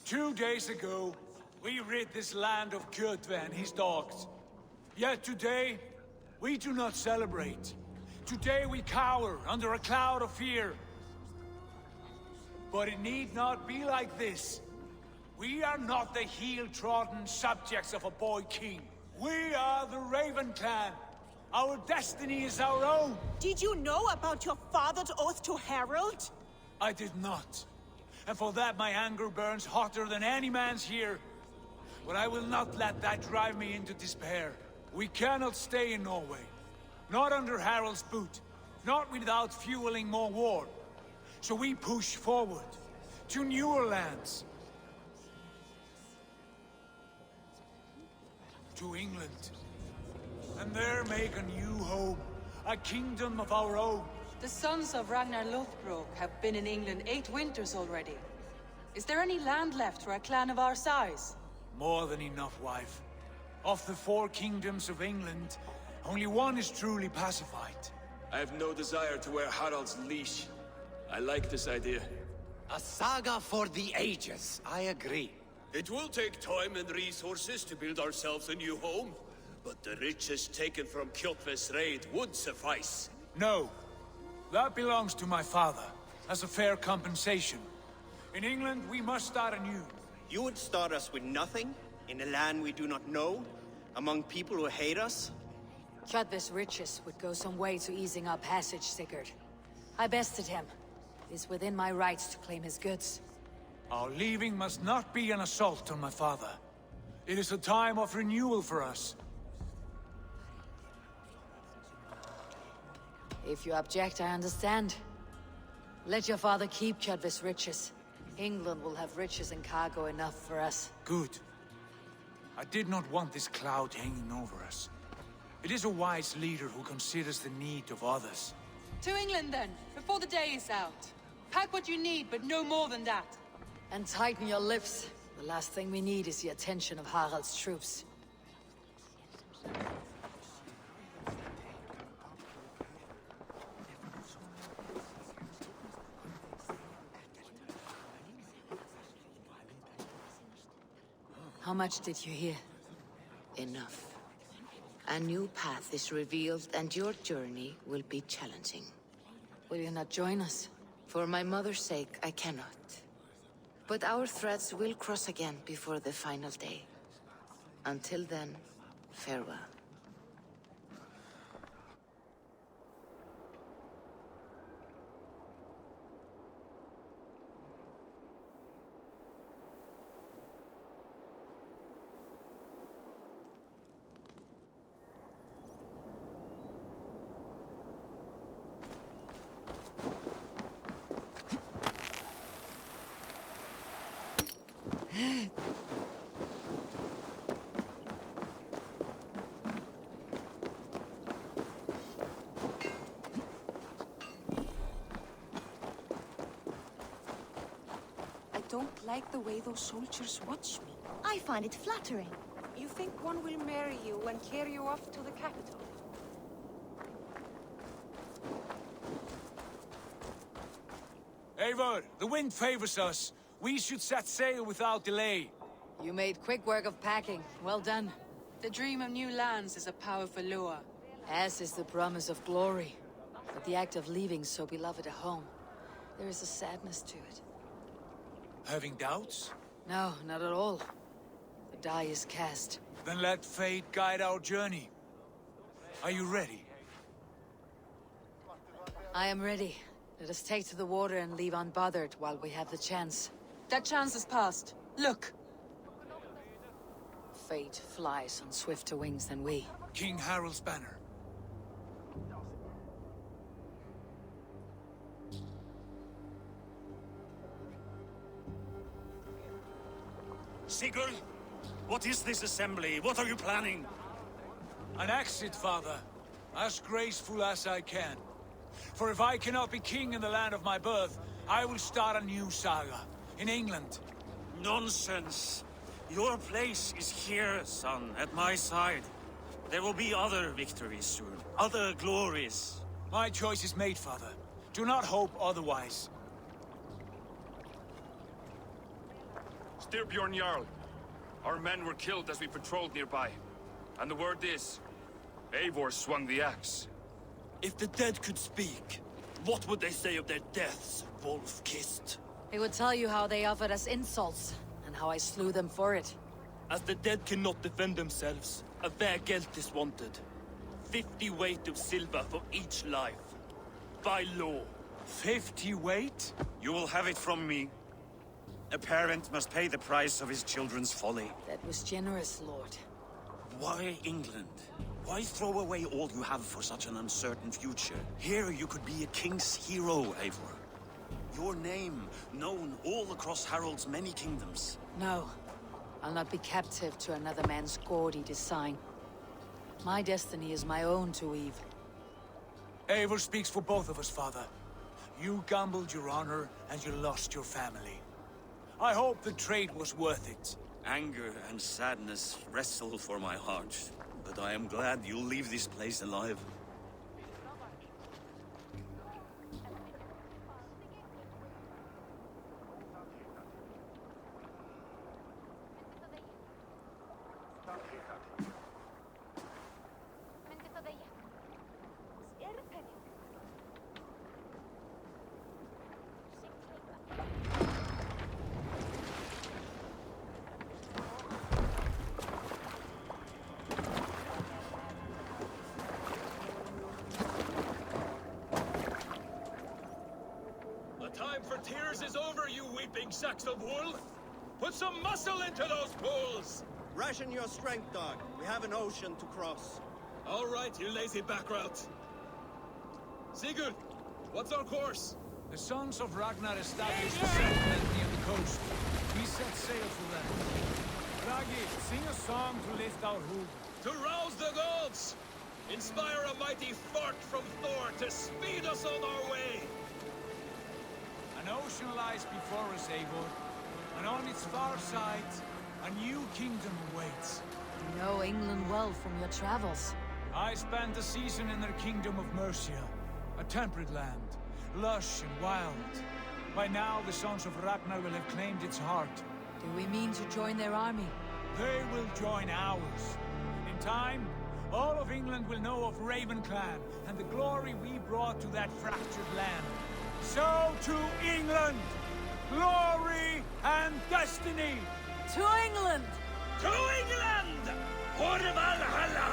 Speaker 18: Two days ago, we rid this land of Kjotve and his dogs. Yet today, we do not celebrate. Today we cower under a cloud of fear. But it need not be like this. We are not the heel-trodden subjects of a boy king. We are the Raven clan. Our destiny is our own.
Speaker 1: Did you know about your father's oath to Harald?
Speaker 18: I did not. And for that my anger burns hotter than any man's here. But I will not let that drive me into despair. We cannot stay in Norway. Not under Harald's boot. Not without fueling more war. So we push forward. To newer lands. To England. And there make a new home. A kingdom of our own.
Speaker 12: The sons of Ragnar Lothbrok have been in England 8 winters already. Is there any land left for a clan of our size?
Speaker 18: More than enough, wife. Of the 4 kingdoms of England, only one is truly pacified.
Speaker 4: I have no desire to wear Harald's leash. I like this idea.
Speaker 10: A saga for the ages, I agree.
Speaker 15: It will take time and resources to build ourselves a new home, but the riches taken from Kjotve's raid would suffice.
Speaker 18: No. That belongs to my father, as a fair compensation. In England, we must start anew.
Speaker 9: You would start us with nothing? In a land we do not know? Among people who hate us?
Speaker 7: Kjotve's riches would go some way to easing our passage, Sigurd. I bested him. It is within my rights to claim his goods.
Speaker 18: Our leaving must not be an assault on my father. It is a time of renewal for us.
Speaker 7: If you object, I understand. Let your father keep Kjotve's riches. England will have riches and cargo enough for us.
Speaker 18: Good. I did not want this cloud hanging over us. It is a wise leader who considers the need of others.
Speaker 12: To England then, before the day is out. Pack what you need, but no more than that.
Speaker 7: And tighten your lips. The last thing we need is the attention of Harald's troops. How much did you hear?
Speaker 19: Enough. A new path is revealed, and your journey will be challenging.
Speaker 7: Will you not join us?
Speaker 19: For my mother's sake, I cannot. But our threads will cross again before the final day. Until then, farewell.
Speaker 1: I don't like the way those soldiers watch me.
Speaker 2: I find it flattering.
Speaker 1: You think one will marry you and carry you off to the capital?
Speaker 18: Eivor, the wind favors us. We should set sail without delay.
Speaker 7: You made quick work of packing. Well done.
Speaker 12: The dream of new lands is a powerful lure.
Speaker 7: As is the promise of glory. But the act of leaving so beloved a home, there is a sadness to it.
Speaker 18: Having doubts?
Speaker 7: No, not at all. The die is cast.
Speaker 18: Then let fate guide our journey. Are you ready?
Speaker 7: I am ready. Let us take to the water and leave unbothered while we have the chance.
Speaker 12: That chance is past. Look!
Speaker 7: Fate flies on swifter wings than we.
Speaker 18: King Harald's banner.
Speaker 16: Sigurd? What is this assembly? What are you planning?
Speaker 18: An exit, father. As graceful as I can. For if I cannot be king in the land of my birth, I will start a new saga. In England.
Speaker 16: Nonsense. Your place is here, son, at my side. There will be other victories soon. Other glories.
Speaker 18: My choice is made, father. Do not hope otherwise.
Speaker 5: Styrbjorn Jarl. Our men were killed as we patrolled nearby. And the word is, Eivor swung the axe.
Speaker 15: If the dead could speak, what would they say of their deaths, wolf-kissed?
Speaker 12: They would tell you how they offered us insults, and how I slew them for it.
Speaker 15: As the dead cannot defend themselves, a fair gelt is wanted. 50 weight of silver for each life. By law.
Speaker 18: 50 weight?
Speaker 16: You will have it from me. A parent must pay the price of his children's folly.
Speaker 12: That was generous, Lord.
Speaker 16: Why England? Why throw away all you have for such an uncertain future? Here you could be a king's hero, Eivor. Your name known all across Harald's many kingdoms.
Speaker 12: No. I'll not be captive to another man's gaudy design. My destiny is my own to weave.
Speaker 18: Eivor speaks for both of us, father. You gambled your honor, and you lost your family. I hope the trade was worth it.
Speaker 16: Anger and sadness wrestle for my heart, but I am glad you'll leave this place alive.
Speaker 4: Tears is over, you weeping sacks of wool! Put some muscle into those pools!
Speaker 9: Ration your strength, dog. We have an ocean to cross.
Speaker 4: All right, you lazy backrout. Sigurd, what's our course?
Speaker 18: The sons of Ragnar established a settlement near the coast. We set sail for them. Ragi, sing a song to lift our hoop.
Speaker 4: To rouse the gods! Inspire a mighty fart from Thor to speed us on our way!
Speaker 18: An ocean lies before us, Eivor, and on its far side, a new kingdom awaits.
Speaker 12: You know England well from your travels.
Speaker 18: I spent a season in their kingdom of Mercia, a temperate land, lush and wild. By now, the sons of Ragnar will have claimed its heart.
Speaker 12: Do we mean to join their army?
Speaker 18: They will join ours. In time, all of England will know of Raven Clan and the glory we brought to that fractured land. So to England! Glory and destiny!
Speaker 12: To England!
Speaker 15: To England! For Valhalla!